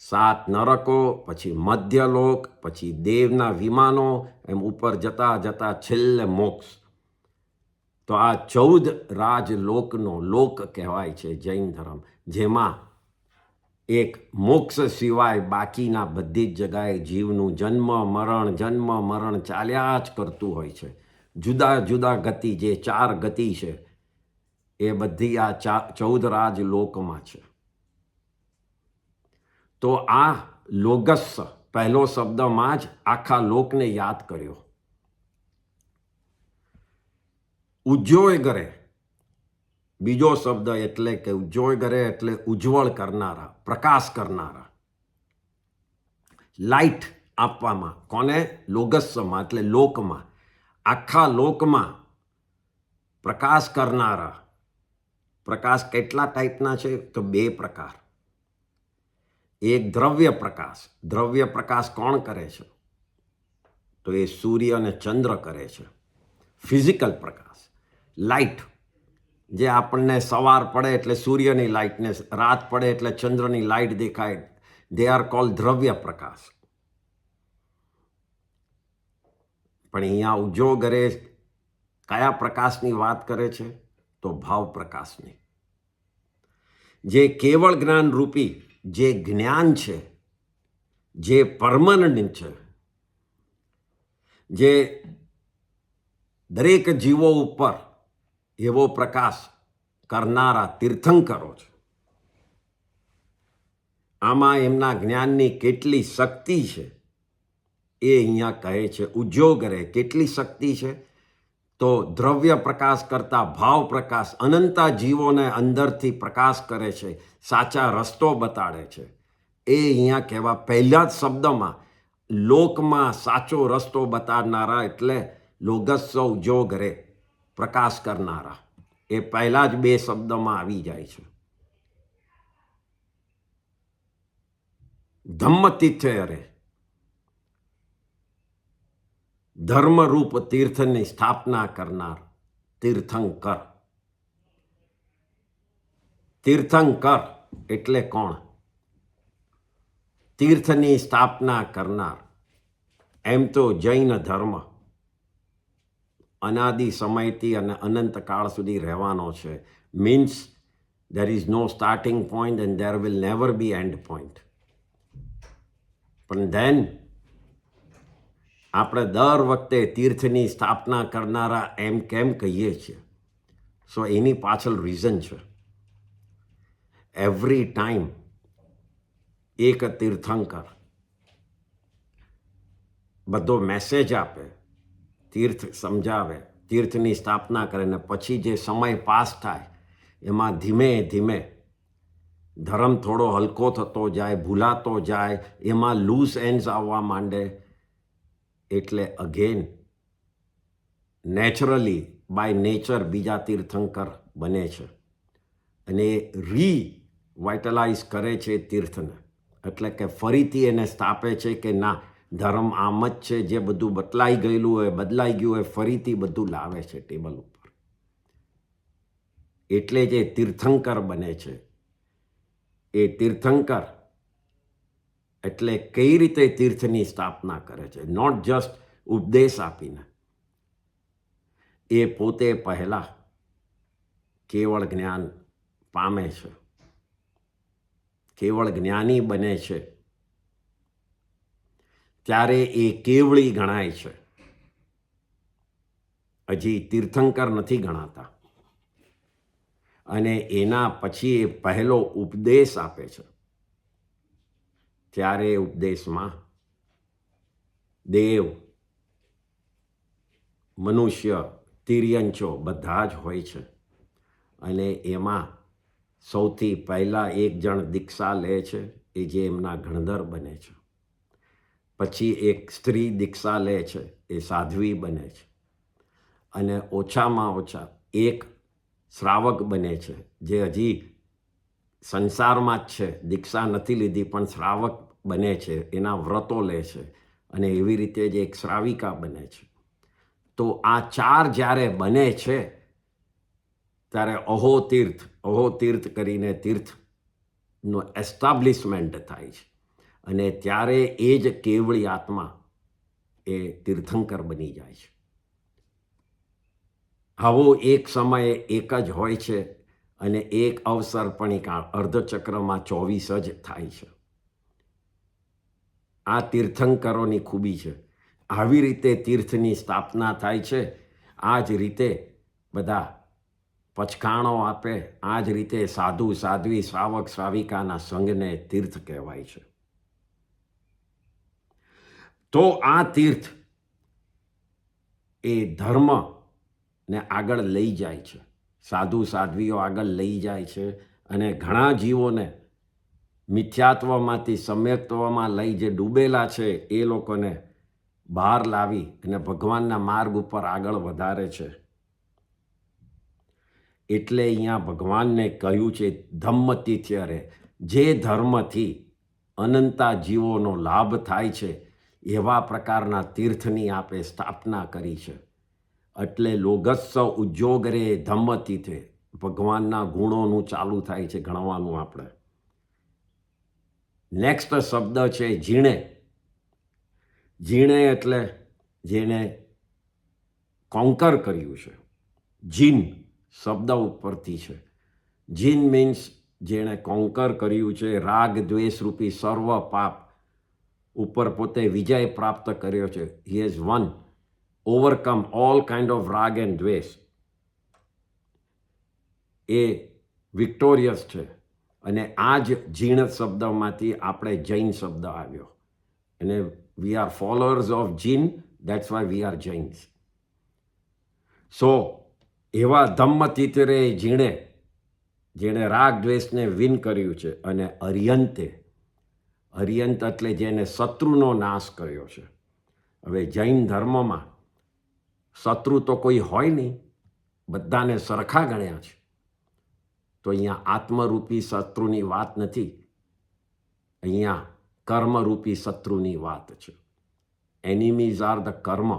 7 નરકો, પછી મધ્યલોક, પછી દેવના વિમાનો, એમ ઉપર જતા જતા છેલ્લે મોક્ષ. તો આ 14 રાજલોકનો લોક કહેવાય છે જૈન ધર્મ, જેમાં એક મોક્ષ સિવાય બાકીના બધી જ જગાએ જીવનું જન્મ મરણ ચાલ્યા જ કરતું હોય છે. જુદા જુદા ગતિ, જે 4 ગતિ છે, એ બધી આ 14 રાજલોકમાં છે. તો આ લોગસ્સ પહેલો શબ્દમાં જ આખા લોકને યાદ કર્યો. ઉજ્જોયગરે બીજો શબ્દ, એટલે કે ઉજ્જોયગરે એટલે ઉજ્જવળ કરનારા, પ્રકાશ કરનારા. લાઇટ આપવામાં, કોને? લોગસ્સમાં, એટલે લોકમાં, આખા લોકમાં પ્રકાશ કરનારા. પ્રકાશ કેટલા ટાઈપના છે? તો 2 પ્રકાર. એક દ્રવ્ય પ્રકાશ. દ્રવ્ય પ્રકાશ કોણ કરે છે? તો એ સૂર્ય અને ચંદ્ર કરે છે. ફિઝિકલ પ્રકાશ, લાઇટ, જે આપણને સવાર પડે એટલે સૂર્યની લાઇટને, રાત પડે એટલે ચંદ્રની લાઇટ દેખાય, દે આર કોલ્ડ દ્રવ્ય પ્રકાશ. પણ અહીંયા ઉજ્જોગરે કયા પ્રકાશની વાત કરે છે? તો ભાવ પ્રકાશની. જે કેવળ જ્ઞાન રૂપી જે જ્ઞાન છે, જે પરમનન્ટ છે, જે દરેક જીવો ઉપર એવો પ્રકાશ કરનારા તીર્થંકરો છે. આમાં એમના જ્ઞાનની કેટલી શક્તિ છે એ અહીંયા કહે છે. ઉદ્યોગ રે કેટલી શક્તિ છે? તો દ્રવ્ય પ્રકાશ કરતાં ભાવ પ્રકાશ અનંતા જીવોને અંદરથી પ્રકાશ કરે છે, સાચા રસ્તો બતાડે છે. એ અહીંયા કહેવા પહેલા જ શબ્દમાં લોકમાં સાચો રસ્તો બતાડનારા એટલે લોગસ્વ ઉદ્યોગ રે પ્રકાશ કરનારા, એ પહેલા જ બે શબ્દમાં આવી જાય છે. ધમ્મતિથ્ય રે ધર્મરૂપ તીર્થની સ્થાપના કરનાર તીર્થંકર. તીર્થંકર એટલે કોણ? તીર્થની સ્થાપના કરનાર. એમ તો જૈન ધર્મ અનાદિ સમયથી અને અનંતકાળ સુધી રહેવાનો છે. Means there is no starting point and there will never be end point. પણ then આપણે દર વખતે તીર્થની સ્થાપના કરનારા એમ કેમ કહીએ છીએ? સો એની પાછળ રીઝન છે. એવરી ટાઈમ એક તીર્થંકર બધો મેસેજ આપે, તીર્થ સમજાવે, તીર્થની સ્થાપના કરે, ને પછી જે સમય પાસ થાય એમાં ધીમે ધીમે ધર્મ થોડો હલકો થતો જાય, ભૂલાતો જાય, એમાં લૂઝ એન્ડ્સ આવવા માંડે. એટલે અગેન નેચરલી બાય નેચર બીજા તીર્થંકર બને છે અને રીવાઇટલાઇઝ કરે છે તીર્થને. એટલે કે ફરીથી એને સ્થાપે છે કે ના, ધર્મ આમ જ છે, જે બધું બદલાઈ ગયેલું હોય, બદલાઈ ગયું હોય, ફરીથી બધું લાવે છે ટેબલ ઉપર. એટલે જે તીર્થંકર બને છે એ તીર્થંકર એટલે કઈ રીતે તીર્થની સ્થાપના કરે છે? નોટ જસ્ટ ઉપદેશ આપીને. એ પોતે પહેલા કેવળ જ્ઞાન પામે છે, કેવળ જ્ઞાની બને છે, ત્યારે એ કેવળી ગણાય છે. હજી તીર્થંકર નથી ગણાતા. અને એના પછી એ પહેલો ઉપદેશ આપે છે. ત્યારે ઉપદેશમાં દેવ, મનુષ્ય, તિર્યંચો બધા જ હોય છે. અને એમાં સૌથી પહેલાં એક જણ દીક્ષા લે છે, એ જે એમના ગણધર બને છે. પછી એક સ્ત્રી દીક્ષા લે છે, એ સાધ્વી બને છે. અને ઓછામાં ઓછા એક શ્રાવક બને છે, જે હજી સંસારમાં જ છે, દીક્ષા નથી લીધી પણ શ્રાવક બને છે, એના વ્રતો લે છે. અને એવી રીતે જ એક શ્રાવિકા બને છે. તો આ ચાર જ્યારે બને છે ત્યારે અહો તીર્થ કરીને તીર્થનું એસ્ટાબ્લિશમેન્ટ થાય છે. અને ત્યારે એ જ કેવળી આત્મા એ તીર્થંકર બની જાય છે. આવો એક સમયે એક જ હોય છે અને એક અવસર પણ અર્ધચક્રમાં 24 જ થાય છે. આ તીર્થંકરોની ખૂબી છે. આવી રીતે તીર્થની સ્થાપના થાય છે. આ જ રીતે બધા પચકાણો આપે, આ જ રીતે સાધુ સાધ્વી, શ્રાવક શ્રાવિકાના સંઘને તીર્થ કહેવાય છે. તો આ તીર્થ એ ધર્મને આગળ લઈ જાય છે, સાધુ સાધ્વીઓ આગળ લઈ જાય છે. અને ઘણા જીવોને મિથ્યાત્વમાંથી સમ્યક્ત્વમાં લઈ જે ડૂબેલા છે એ લોકોને બહાર લાવી અને ભગવાનના માર્ગ ઉપર આગળ વધારે છે. એટલે અહીંયા ભગવાનને કહ્યું છે ધમ્મતિથ્ય રે, જે ધર્મથી અનંતા જીવોનો લાભ થાય છે એવા પ્રકારના તીર્થની આપે સ્થાપના કરી છે. એટલે લોગસ્વ ઉદ્યોગ રે ધમ્મતિથે, ભગવાનના ગુણોનું ચાલુ થાય છે ગણવાનું આપણે. નેક્સ્ટ શબ્દ છે જીણે. જીણે એટલે જેને કોન્કર કર્યું છે. જીન શબ્દ ઉપરથી છે. જીન મીન્સ જેણે કોન્કર કર્યું છે, રાગ દ્વેષ રૂપી સર્વ પાપ ઉપર પોતે વિજય પ્રાપ્ત કર્યો છે. He has one, overcome all kind of રાગ એન્ડ દ્વેષ. એ વિક્ટોરિયસ છે. અને આ જ જીણ શબ્દમાંથી આપણે જૈન શબ્દ આવ્યો. અને we are followers of Jin, that's why we are Jains. So એવા ધમ્મતિતરે જીણે જેણે રાગ દ્વેષને વિન કર્યું છે, અને અર્યંત એટલે જેને શત્રુનો નાશ કર્યો છે. હવે જૈન ધર્મમાં શત્રુ તો કોઈ હોય નહીં, બધાને સરખા ગણ્યા છે. તો અહીંયા આત્મરૂપી શત્રુની વાત નથી, અહીંયા કર્મરૂપી શત્રુની વાત છે. Enemies are the karma,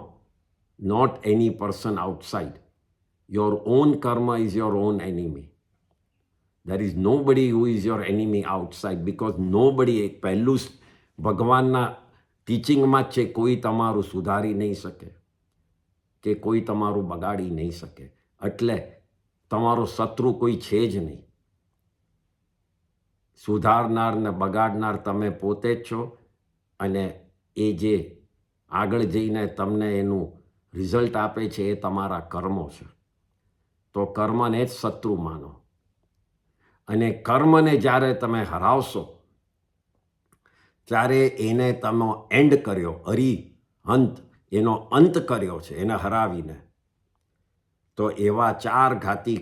not any person outside. Your own karma is your own enemy. There is nobody who is your enemy outside, because nobody, પહેલું ભગવાનના ટીચિંગમાં જ છે, કોઈ તમારું સુધારી નહીં શકે કે કોઈ તમારું બગાડી નહીં શકે. એટલે તમારો શત્રુ કોઈ છે જ નહીં. સુધારનાર ને બગાડનાર તમે પોતે જ છો, અને એ જે આગળ જઈને તમને એનું રિઝલ્ટ આપે છે એ તમારા કર્મો છે. તો કર્મને જ શત્રુ માનો. અને કર્મને જ્યારે તમે હરાવશો ત્યારે એને તમે એન્ડ કર્યો, એનો અંત કર્યો છે એને હરાવીને. તો એવા 4 ઘાતી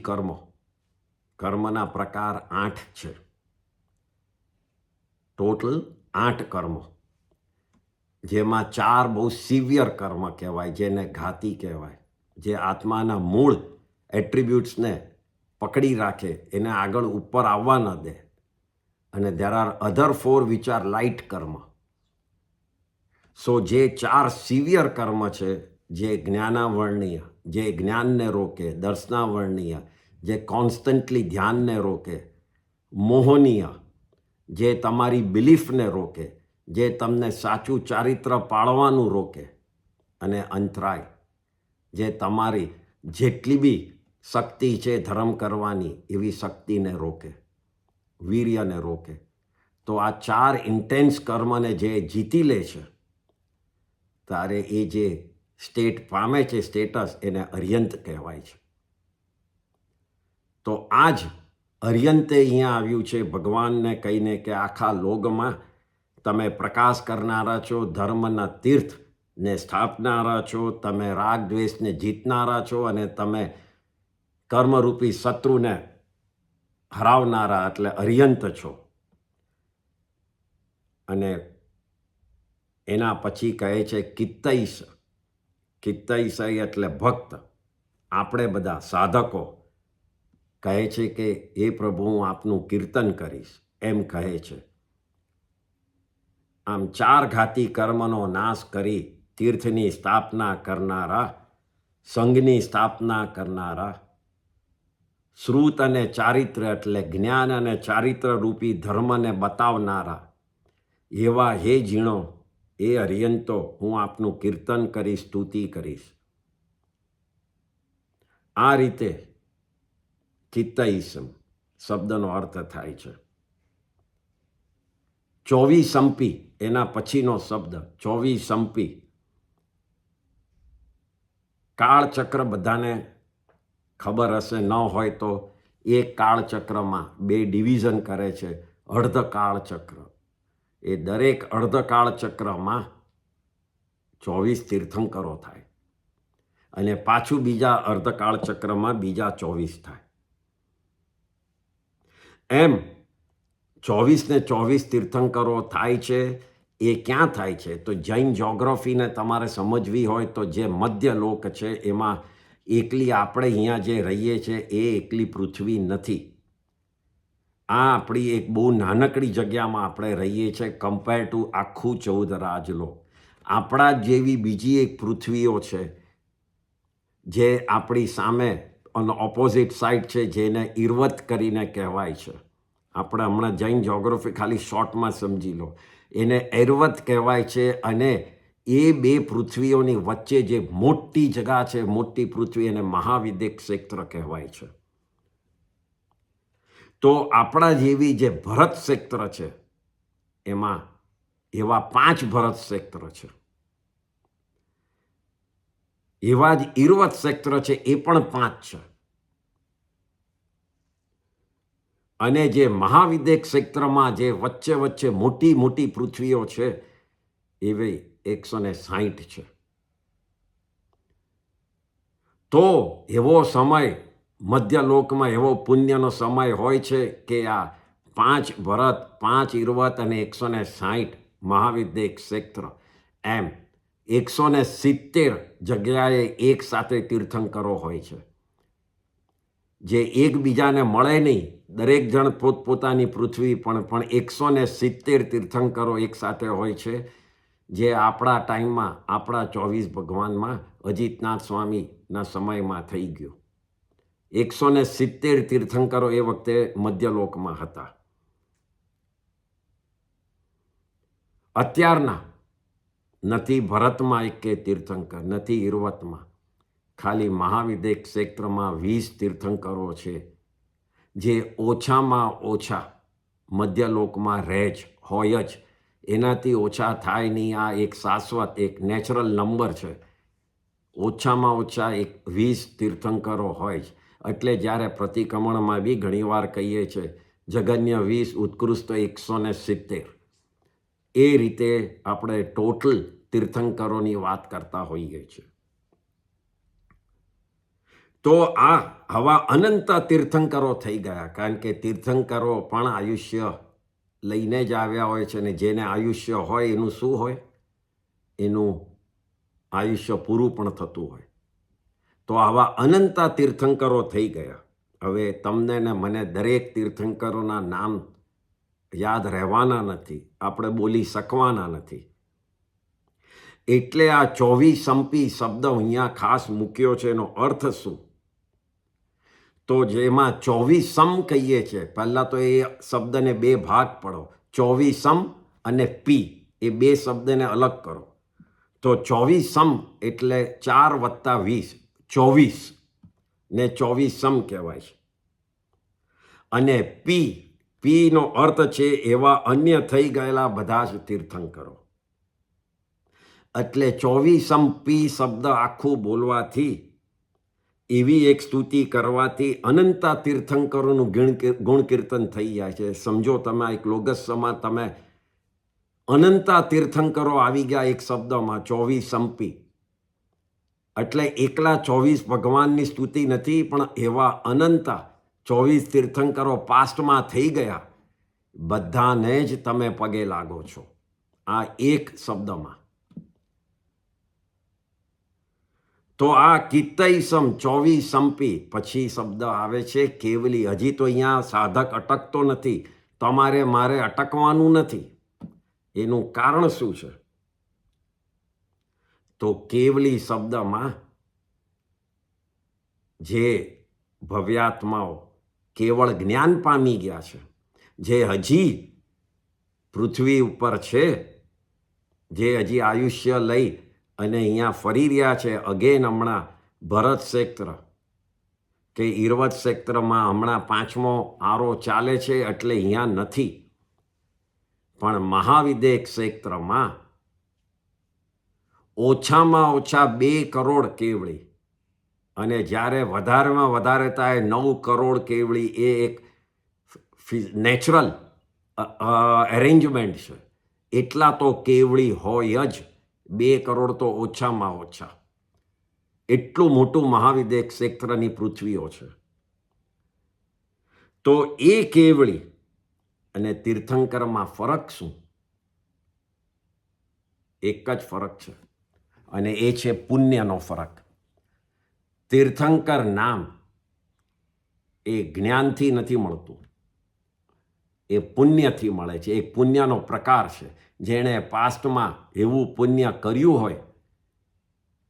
કર્મના પ્રકાર 8 છે. ટોટલ 8 કર્મો, જેમાં 4 બહુ સિવિયર કર્મ કહેવાય, જેને ઘાતી કહેવાય, જે આત્માના મૂળ એટ્રીબ્યુટ્સને પકડી રાખે, એને આગળ ઉપર આવવા ન દે. અને there are other 4 which are light કર્મ. સો જે 4 સિવિયર કર્મ છે, જે જ્ઞાનાવર્ણીય, જે જ્ઞાનને રોકે, દર્શનાવર્ણીય, જે કોન્સ્ટન્ટલી ધ્યાનને રોકે, મોહનીય, જે તમારી બિલીફને રોકે, જે તમને સાચું ચારિત્ર પાળવાનું રોકે, અને અંતરાય, જે તમારી જેટલી બી શક્તિ છે ધર્મ કરવાની એવી શક્તિને રોકે, વીર્યને રોકે. તો આ 4 ઇન્ટેન્સ કર્મને જે જીતી લે છે, ત્યારે એ જે સ્ટેટ પામે છે, સ્ટેટસ, એને અર્યંત કહેવાય છે. તો આ જ અર્યંતે અહીંયા આવ્યું છે ભગવાનને કહીને કે આખા લોગમાં તમે પ્રકાશ કરનારા છો, ધર્મના તીર્થને સ્થાપનારા છો, તમે રાગ દ્વેષને જીતનારા છો, અને તમે કર્મરૂપી શત્રુને હરાવનારા એટલે અર્યંત છો. અને એના પછી કહે છે કિત્તૈષ એટલે ભક્ત. આપણે બધા સાધકો કહે છે કે હે પ્રભુ, હું આપનું કીર્તન કરીશ, એમ કહે છે. આમ 4 ઘાતી કર્મનો નાશ કરી તીર્થની સ્થાપના કરનારા, સંઘની સ્થાપના કરનારા, શ્રુત અને ચારિત્ર એટલે જ્ઞાન અને ચારિત્ર રૂપી ધર્મને બતાવનારા, એવા હે જીણો, એ અર્યંતો, હું આપનું કીર્તન કરીશ, સ્તુતિ કરીશ. આ રીતે કિત્તૈષમ શબ્દનો અર્થ થાય છે. 24 એના પછીનો શબ્દ 24 કાળચક્ર બધાને ખબર હશે, ન હોય તો એક કાળચક્રમાં 2 ડિવિઝન કરે છે. અર્ધકાળચક્ર, એ દરેક અર્ધકાળચક્રમાં 24 તીર્થંકરો થાય, અને પાછું બીજા અર્ધકાળચક્રમાં બીજા 24 થાય. એમ 24 ને 24 તીર્થંકરો થાય છે. એ ક્યાં થાય છે? તો જૈન જ્યોગ્રાફીને તમારે સમજવી હોય તો જે મધ્ય લોક છે, એમાં એકલી આપણે અહીંયા જે રહીએ છીએ એ એકલી પૃથ્વી નથી. આ આપણી એક બહુ નાનકડી જગ્યામાં આપણે રહીએ છીએ કમ્પેર ટુ આખું 14 રાજલોક. આપણા જેવી બીજી એક પૃથ્વીઓ છે જે આપણી સામે ઓન ઓપોઝિટ સાઈડ છે, જેને ઈર્વત કરીને કહેવાય છે. આપણે હમણાં જૈન જ્યોગ્રાફી ખાલી શોર્ટમાં સમજી લો, એને ઐરવત કહેવાય છે. અને એ 2 પૃથ્વીઓની વચ્ચે જે મોટી જગા છે, મોટી પૃથ્વી, એને મહાવિદ્યક ક્ષેત્ર કહેવાય છે. તો આપણા જેવી જે ભરત ક્ષેત્ર છે, એમાં એવા 5 ભરત ક્ષેત્ર છે. એવા જ ઈર્વત ક્ષેત્ર છે, એ પણ 5 છે. અને જે મહાવિદ્ય ક્ષેત્રમાં જે વચ્ચે વચ્ચે મોટી મોટી પૃથ્વીઓ છે એવી 160 છે. તો એવો સમય મધ્યલોકમાં એવો પુણ્યનો સમય હોય છે કે આ 5 ભરત 5 ઈર્વત અને 160 મહાવિદ્ય ક્ષેત્ર એમ 170 જગ્યાએ એક સાથે તીર્થંકરો હોય છે, જે એકબીજાને મળે નહીં. દરેક જણ પોતપોતાની પૃથ્વી પણ 170 તીર્થંકરો એક સાથે હોય છે, જે આપણા ટાઈમમાં આપણા 24 ભગવાનમાં અજીતનાથ સ્વામીના સમયમાં થઈ ગયું. 170 તીર્થંકરો એ વખતે મધ્યલોકમાં હતા. અત્યારના નથી ભરતમાં એકે તીર્થંકર, નથી ઈર્વતમાં, ખાલી મહાવિદ્ય ક્ષેત્રમાં 20 તીર્થંકરો છે, જે ઓછામાં ઓછા મધ્યલોકમાં રહે જ હોય જ. એનાથી ઓછા થાય નહીં. આ એક શાશ્વત એક નેચરલ નંબર છે. ઓછામાં ઓછા 20 તીર્થંકરો હોય જ. એટલે જ્યારે પ્રતિક્રમણમાં બી ઘણીવાર કહીએ છીએ જગન્ય 20 ઉત્કૃષ્ટ 170. એ રીતે આપણે ટોટલ તીર્થંકરોની વાત કરતા હોઈએ છીએ. તો આ હવા અનંત તીર્થંકરો થઈ ગયા, કારણ કે તીર્થંકરો પણ આયુષ્ય લઈને જ આવ્યા હોય છે. અને જેને આયુષ્ય હોય એનું શું હોય? એનું આયુષ્ય પૂરું પણ થતું હોય. તો આવા અનંત તીર્થંકરો થઈ ગયા. હવે તમને ને મને દરેક તીર્થંકરોના નામ યાદ રહેવાના નથી, આપણે બોલી શકવાના નથી. એટલે આ 24 સંપી શબ્દ અહીંયા ખાસ મૂક્યો છે. એનો અર્થ શું? તો જેમાં 24 સમ કહીએ છીએ, પહેલાં તો એ શબ્દને 2 ભાગ પડો. 24 સમ અને પી, એ 2 શબ્દને અલગ કરો. તો 24 સમ એટલે 4 + 20, 24 ને 24 સમ કહેવાય છે. અને પીનો અર્થ છે એવા અન્ય થઈ ગયેલા બધા જ તીર્થંકરો. એટલે 24 સમ પી શબ્દ આખું બોલવાથી, એવી એક સ્તુતિ કરવાથી અનંત તીર્થંકરોનું ગુણ કીર્તન થઈ જાય છે. સમજો તમે એક લોગસમાં તમે અનંત તીર્થંકરો આવી ગયા એક શબ્દમાં, 24 સંપી. એટલે એકલા 24 ભગવાનની સ્તુતિ નથી, પણ એવા અનંત 24 તીર્થંકરો પાસ્ટમાં થઈ ગયા, બધાને જ તમે પગે લાગો છો આ એક શબ્દમાં. તો આ કિત્તૈસમ 24 સંપી પછી શબ્દ આવે છે કેવલી. હજી તો અહીંયા સાધક અટકતો નથી, તમારે મારે અટકવાનું નથી. એનું કારણ શું છે? તો કેવલી શબ્દમાં જે ભવ્યાત્માઓ કેવળ જ્ઞાન પામી ગયા છે, જે હજી પૃથ્વી ઉપર છે, જે હજી આયુષ્ય લઈ અને અહીંયા ફરી રહ્યા છે. અગેન હમણાં ભરત ક્ષેત્ર કે ઈર્વત ક્ષેત્રમાં હમણાં 5મો આરો ચાલે છે, એટલે અહીંયા નથી. પણ મહાવિદ્ય ક્ષેત્રમાં ઓછામાં ઓછા 2 કરોડ કેવળી, અને જ્યારે વધારેમાં વધારે થાય 9 કરોડ કેવળી. એ એક નેચરલ એરેન્જમેન્ટ છે. એટલા તો કેવળી હોય જ, 2 કરોડ તો ઓછામાં ઓછા. એટલું મોટું મહાવિદ્ય ક્ષેત્રની પૃથ્વીઓ છે. તો એ કેવળી અને તીર્થંકરમાં ફરક શું? એક જ ફરક છે, અને એ છે પુણ્યનો ફરક. તીર્થંકર નામ એ જ્ઞાનથી નથી મળતું, એ પુણ્યથી મળે છે. એક પુણ્યનો પ્રકાર છે. જેણે પાસ્ટમાં એવું પુણ્ય કર્યું હોય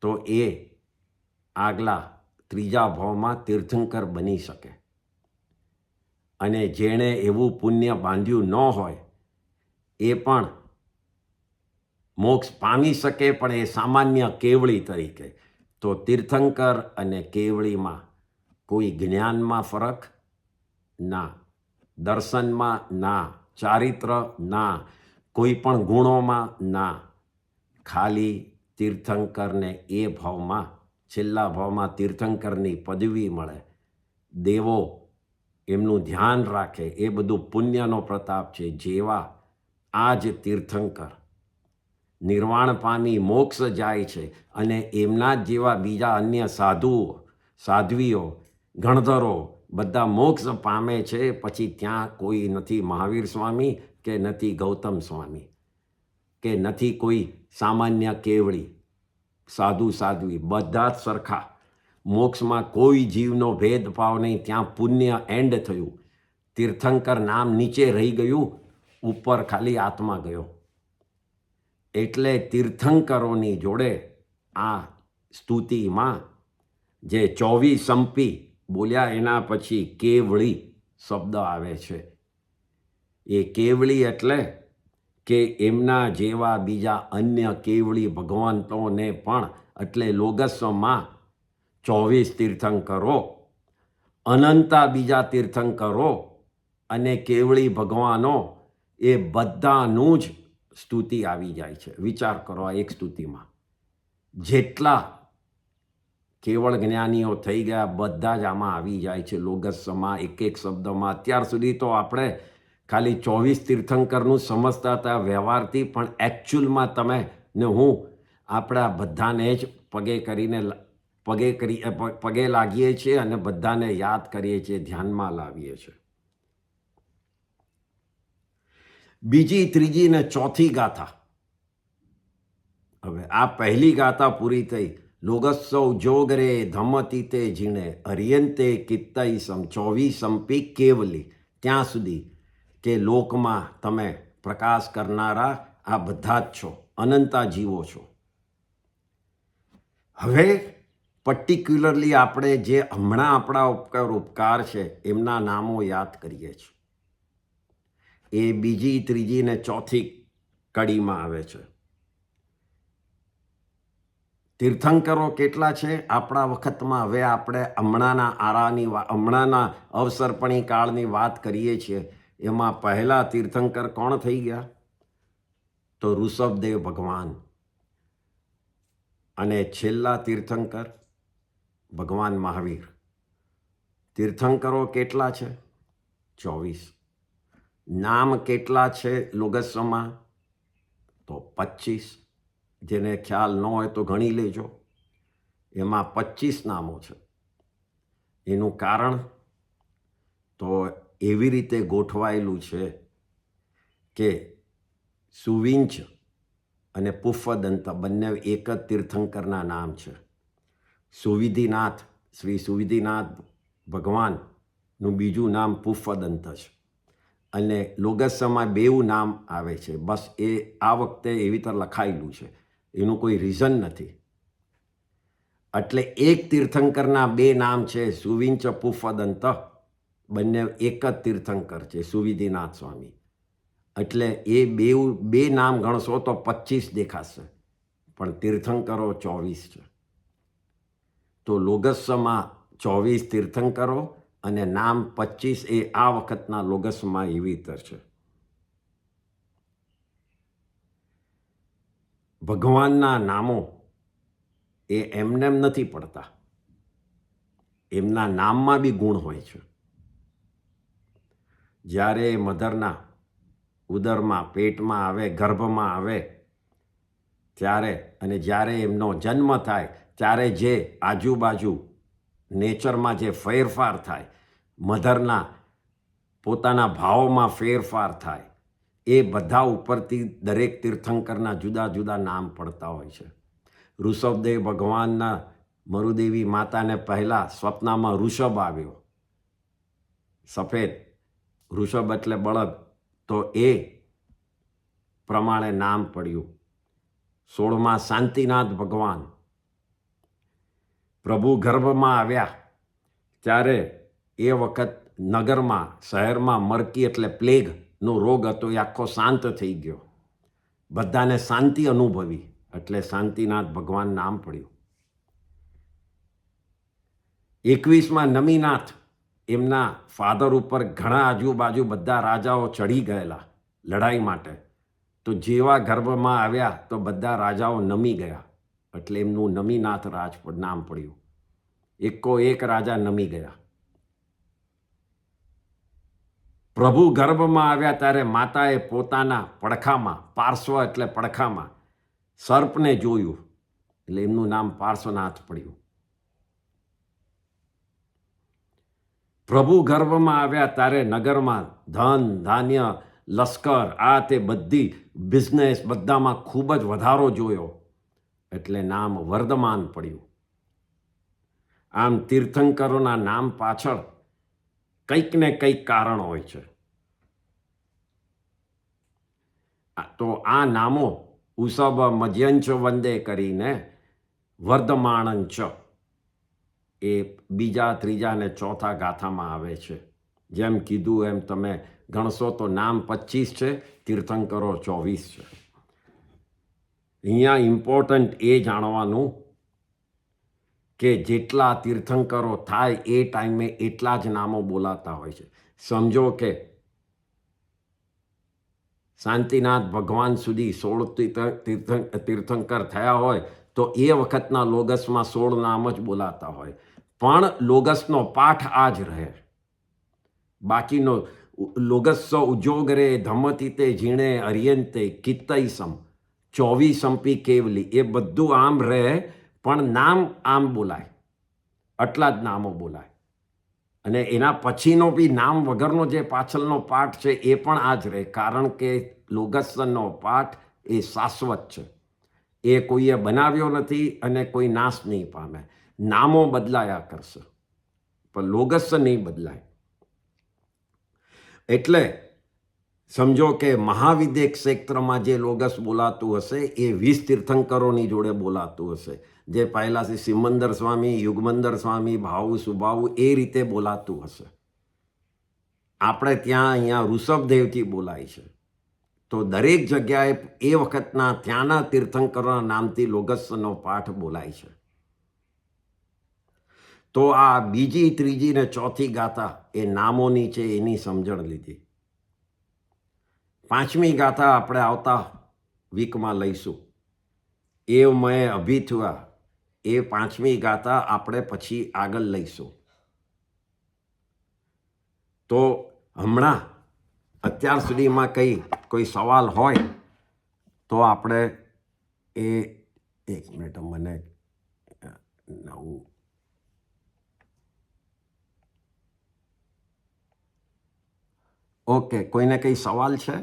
તો એ આગલા 3જા ભાવમાં તીર્થંકર બની શકે. અને જેણે એવું પુણ્ય બાંધ્યું ન હોય એ પણ મોક્ષ પામી શકે, પણ એ સામાન્ય કેવળી તરીકે. તો તીર્થંકર અને કેવળીમાં કોઈ જ્ઞાનમાં ફરક ના, દર્શનમાં ના, ચારિત્ર ના, કોઈ પણ ગુણોમાં ના. ખાલી તીર્થંકરને એ ભાવમાં, છેલ્લા ભાવમાં તીર્થંકરની પદવી મળે. દેવો એમનું ધ્યાન રાખે, એ બધું પુણ્યનો પ્રતાપ છે. જેવા આ જ તીર્થંકર નિર્વાણ પામી મોક્ષ જાય છે અને એમના જ જેવા બીજા અન્ય સાધુઓ, સાધ્વીઓ, ગણધરો બધા મોક્ષ પામે છે, પછી ત્યાં કોઈ નથી મહાવીર સ્વામી કે નથી ગૌતમ સ્વામી કે નથી કોઈ સામાન્ય કેવળી સાધુ સાધ્વી, બધા જ સરખા. મોક્ષમાં કોઈ જીવનો ભેદભાવ નહીં. ત્યાં પુણ્ય એન્ડ થયું. તીર્થંકર નામ નીચે રહી ગયું, ઉપર ખાલી આત્મા ગયો. એટલે તીર્થંકરોની જોડે આ સ્તુતિમાં જે 24 સંપી બોલ્યા એના પછી કેવળી શબ્દ આવે છે. એ કેવળી એટલે કે એમના જેવા બીજા અન્ય કેવળી ભગવંતોને પણ, એટલે લોગસમાં 24 તીર્થંકરો, અનંતા બીજા તીર્થંકરો અને કેવળી ભગવાનો, એ બધાનું જ સ્તુતિ આવી જાય છે. વિચાર કરો, આ એક સ્તુતિમાં જેટલા કેવળ જ્ઞાનીઓ થઈ ગયા બધા જ આમાં આવી જાય છે લોગસમાં, એક એક શબ્દમાં. અત્યાર સુધી તો આપણે ખાલી 24 તીર્થંકરનું સમજતા હતા વ્યવહારથી, પણ એકચ્યુઅલમાં તમે ને હું આપણા બધાને જ પગે લાગીએ છીએ અને બધાને યાદ કરીએ છીએ, ધ્યાનમાં લાવીએ છીએ. બીજી, ત્રીજી ને ચોથી ગાથા. હવે આ પહેલી ગાથા પૂરી થઈ. લોગસ્સૌ જોગરે ધમતીતે જીણે અરિયંતે કિત્તઈસમ 24 સંપી કેવલી. ત્યાં સુધી કે લોકમાં તમે પ્રકાશ કરનારા આ બધા જ છો, અનંતા જીવો છો. હવે પર્ટિક્યુલરલી આપણે જે હમણાં આપણા ઉપકાર છે એમના નામો યાદ કરીએ છીએ. એ બીજી, ત્રીજી ને ચોથી કડીમાં આવે છે. તીર્થંકરો કેટલા છે આપણા વખતમાં? હવે આપણે હમણાંના અવસરપણી કાળની વાત કરીએ છીએ. એમાં પહેલા તીર્થંકર કોણ થઈ ગયા? તો ઋષભદેવ ભગવાન. અને છેલ્લા તીર્થંકર ભગવાન મહાવીર. તીર્થંકરો કેટલા છે? 24. નામ કેટલા છે લોગસમાં? તો 25. જેને ખ્યાલ ન હોય તો ગણી લેજો. એમાં 25 નામો છે. એનું કારણ તો એવી રીતે ગોઠવાયેલું છે કે સુવિંચ અને પુષ્પદંત બંને એક જ તીર્થંકરના નામ છે. સુવિધિનાથ, શ્રી સુવિધિનાથ ભગવાનનું બીજું નામ પુષ્પદંત છે. અને લોગસમાં બેઉ નામ આવે છે. બસ એ આ વખતે એવી રીતે લખાયેલું છે, એનું કોઈ રીઝન નથી. એટલે એક તીર્થંકરના બે નામ છે, સુવિંચ પુષ્પદંત, બંને એક જ તીર્થંકર છે, સુવિધિનાથ સ્વામી. એટલે એ બે નામ ગણશો તો 25 દેખાશે, પણ તીર્થંકરો 24 છે. તો લોગસમાં 24 તીર્થંકરો અને નામ 25, એ આ વખતના લોગસમાં એવી રીતે છે. ભગવાનના નામો એ એમનેમ નથી પડતા. એમના નામમાં બી ગુણ હોય છે. જ્યારે મધરના ઉદરમાં, પેટમાં આવે, ગર્ભમાં આવે ત્યારે, અને જ્યારે એમનો જન્મ થાય ત્યારે જે આજુબાજુ નેચરમાં જે ફેરફાર થાય, મધરના પોતાના ભાવમાં ફેરફાર થાય, એ બધા ઉપરથી દરેક તીર્થંકરના જુદા જુદા નામ પડતા હોય છે. ઋષભદેવ ભગવાનના મરુદેવી માતાને પહેલાં સ્વપ્નમાં ઋષભ આવ્યો, સફેદ ઋષભ એટલે બળદ, તો એ પ્રમાણે નામ પડ્યું. 16માં શાંતિનાથ ભગવાન પ્રભુ ગર્ભમાં આવ્યા ત્યારે એ વખત નગરમાં, શહેરમાં મરકી એટલે પ્લેગનો રોગ હતો, એ આખો શાંત થઈ ગયો. બધાને શાંતિ અનુભવી, એટલે શાંતિનાથ ભગવાન નામ પડ્યું. 21માં નમીનાથ, એમના ફાધર ઉપર ઘણા આજુબાજુ બધા રાજાઓ ચડી ગયેલા લડાઈ માટે, તો જેવા ગર્ભમાં આવ્યા તો બધા રાજાઓ નમી ગયા, એટલે એમનું નમીનાથ નામ પડ્યું. એક રાજા નમી ગયા. પ્રભુ ગર્ભમાં આવ્યા ત્યારે માતાએ પોતાના પડખામાં, પાર્શ્વ એટલે પડખામાં, સર્પને જોયું, એટલે એમનું નામ પાર્શ્વનાથ પડ્યું. પ્રભુ ગર્ભમાં આવ્યા ત્યારે નગરમાં ધન, ધાન્ય, લશ્કર, આ તે બધી બિઝનેસ બધામાં ખૂબ જ વધારો જોયો, એટલે નામ વર્ધમાન પડ્યું. આમ તીર્થંકરોના નામ પાછળ કંઈક ને કંઈક કારણ હોય છે. તો આ નામો ઉસબ મજ્યંચ વંદે કરીને વર્ધમાનંચ એ બીજા, ત્રીજા અને ચોથા ગાથામાં આવે છે. જેમ કીધું એમ તમે ગણશો તો નામ 25 છે, તીર્થંકરો 24 છે. અહીંયા ઇમ્પોર્ટન્ટ એ જાણવાનું કે જેટલા તીર્થંકરો થાય એ ટાઈમે એટલા જ નામો બોલાતા હોય છે. સમજો કે શાંતિનાથ ભગવાન સુધી 16 તીર્થંકર થયા હોય તો એ વખતના લોગસમાં 16 નામ જ બોલાતા હોય, પણ લોગસનો પાઠ આ જ રહે. બાકીનો લોગસ્સ ઉજોગરે ધમતીતે ઝીણે અરિયંતે કિત્તૈસમ 24 સંપી કેવલી, એ બધું આમ રહે, પણ નામ આમ બોલાય, આટલા જ નામો બોલાય. અને એના પછીનો બી નામ વગરનો જે પાછળનો પાઠ છે એ પણ આ જ રહે, કારણ કે લોગસનો પાઠ એ શાશ્વત છે, એ કોઈએ બનાવ્યો નથી અને કોઈ નાશ નહીં પામે. નામો બદલાયા કરશે પણ લોગસ નહીં બદલાય. એટલે સમજો કે મહાવિદ્ય ક્ષેત્રમાં જે લોગસ બોલાતું હશે એ 20 તીર્થંકરોની જોડે બોલાતું હશે, જે પહેલાંથી સિમંદર સ્વામી, યુગમંદર સ્વામી, ભાવુ, સુભાવુ એ રીતે બોલાતું હશે. આપણે ત્યાં અહીંયા ઋષભદેવથી બોલાય છે. તો દરેક જગ્યાએ એ વખતના ત્યાંના તીર્થંકરોના નામથી લોગસનો પાઠ બોલાય છે. તો આ બીજી, ત્રીજી ને ચોથી ગાથા એ નામોની છે, એની સમજણ લીધી. 5મી ગાથા આપણે આવતા વીકમાં લઈશું. એ મેં અભિથુઆ, એ 5મી ગાથા આપણે પછી આગળ લઈશું. તો હમણાં અત્યાર સુધીમાં કોઈ સવાલ હોય તો આપણે એ 1 મિનિટ મને નવું ઓકે, કોઈને કંઈ સવાલ છે?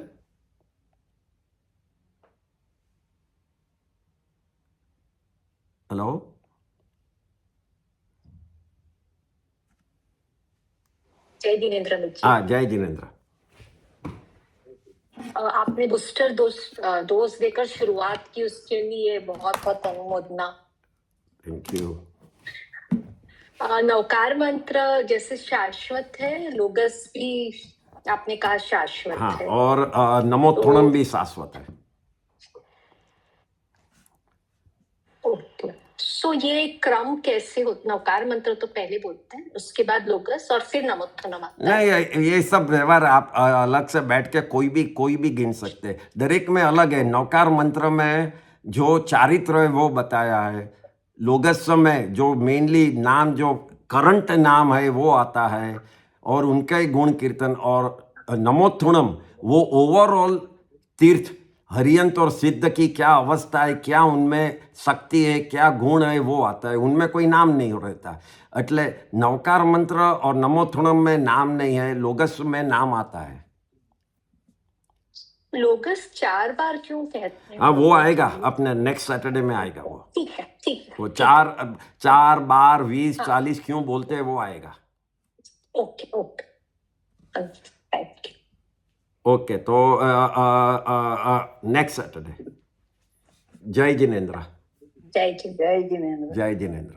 હેલો,
जय जिनेन्द्र मित्र।
हाँ जय जिनेन्द्र।
आपने बूस्टर डोज देकर शुरुआत की, उसके लिए बहुत बहुत अनुमोदना।
Thank you.
नवकार मंत्र जैसे शाश्वत है, लोगस भी आपने कहा शाश्वत
हाँ,
है,
और नमोत्थुणम भी शाश्वत है।
ओके, सो ये क्रम कैसे होता? नवकार मंत्र तो पहले बोलते हैं, उसके बाद लोगस और फिर नमोत्थुणम आता है।
नहीं, ये सब व्यवहार आप अलग से बैठ के कोई भी गिन सकते हैं, दरेक में अलग है. नवकार मंत्र में जो चारित्र है वो बताया है, लोगस में जो मेनली नाम, जो करंट नाम है वो आता है, और उनका ही गुण कीर्तन. और नमोत्थुणम वो ओवरऑल तीर्थ, हरियंत और सिद्ध की क्या अवस्था है, क्या उनमें शक्ति है, क्या गुण है, वो आता है. उनमें कोई नाम नहीं रहता. એટલે नवकार मंत्र और नमोत्थुणम में नाम नहीं है, लोगस में नाम आता है.
लोगस 4 बार क्यों कहते हैं?
हाँ, वो आएगा अपने नेक्स्ट सैटरडे में आएगा वो.
ठीक है, ठीक है.
वो 4 बार 20 40 क्यों बोलते हैं वो आएगा.
Okay, okay, thank you.
Okay, तो नेक्स्ट सैटरडे. जय जिनेन्द्र.
जय जिनेन्द्र.
जय जिनेन्द्र.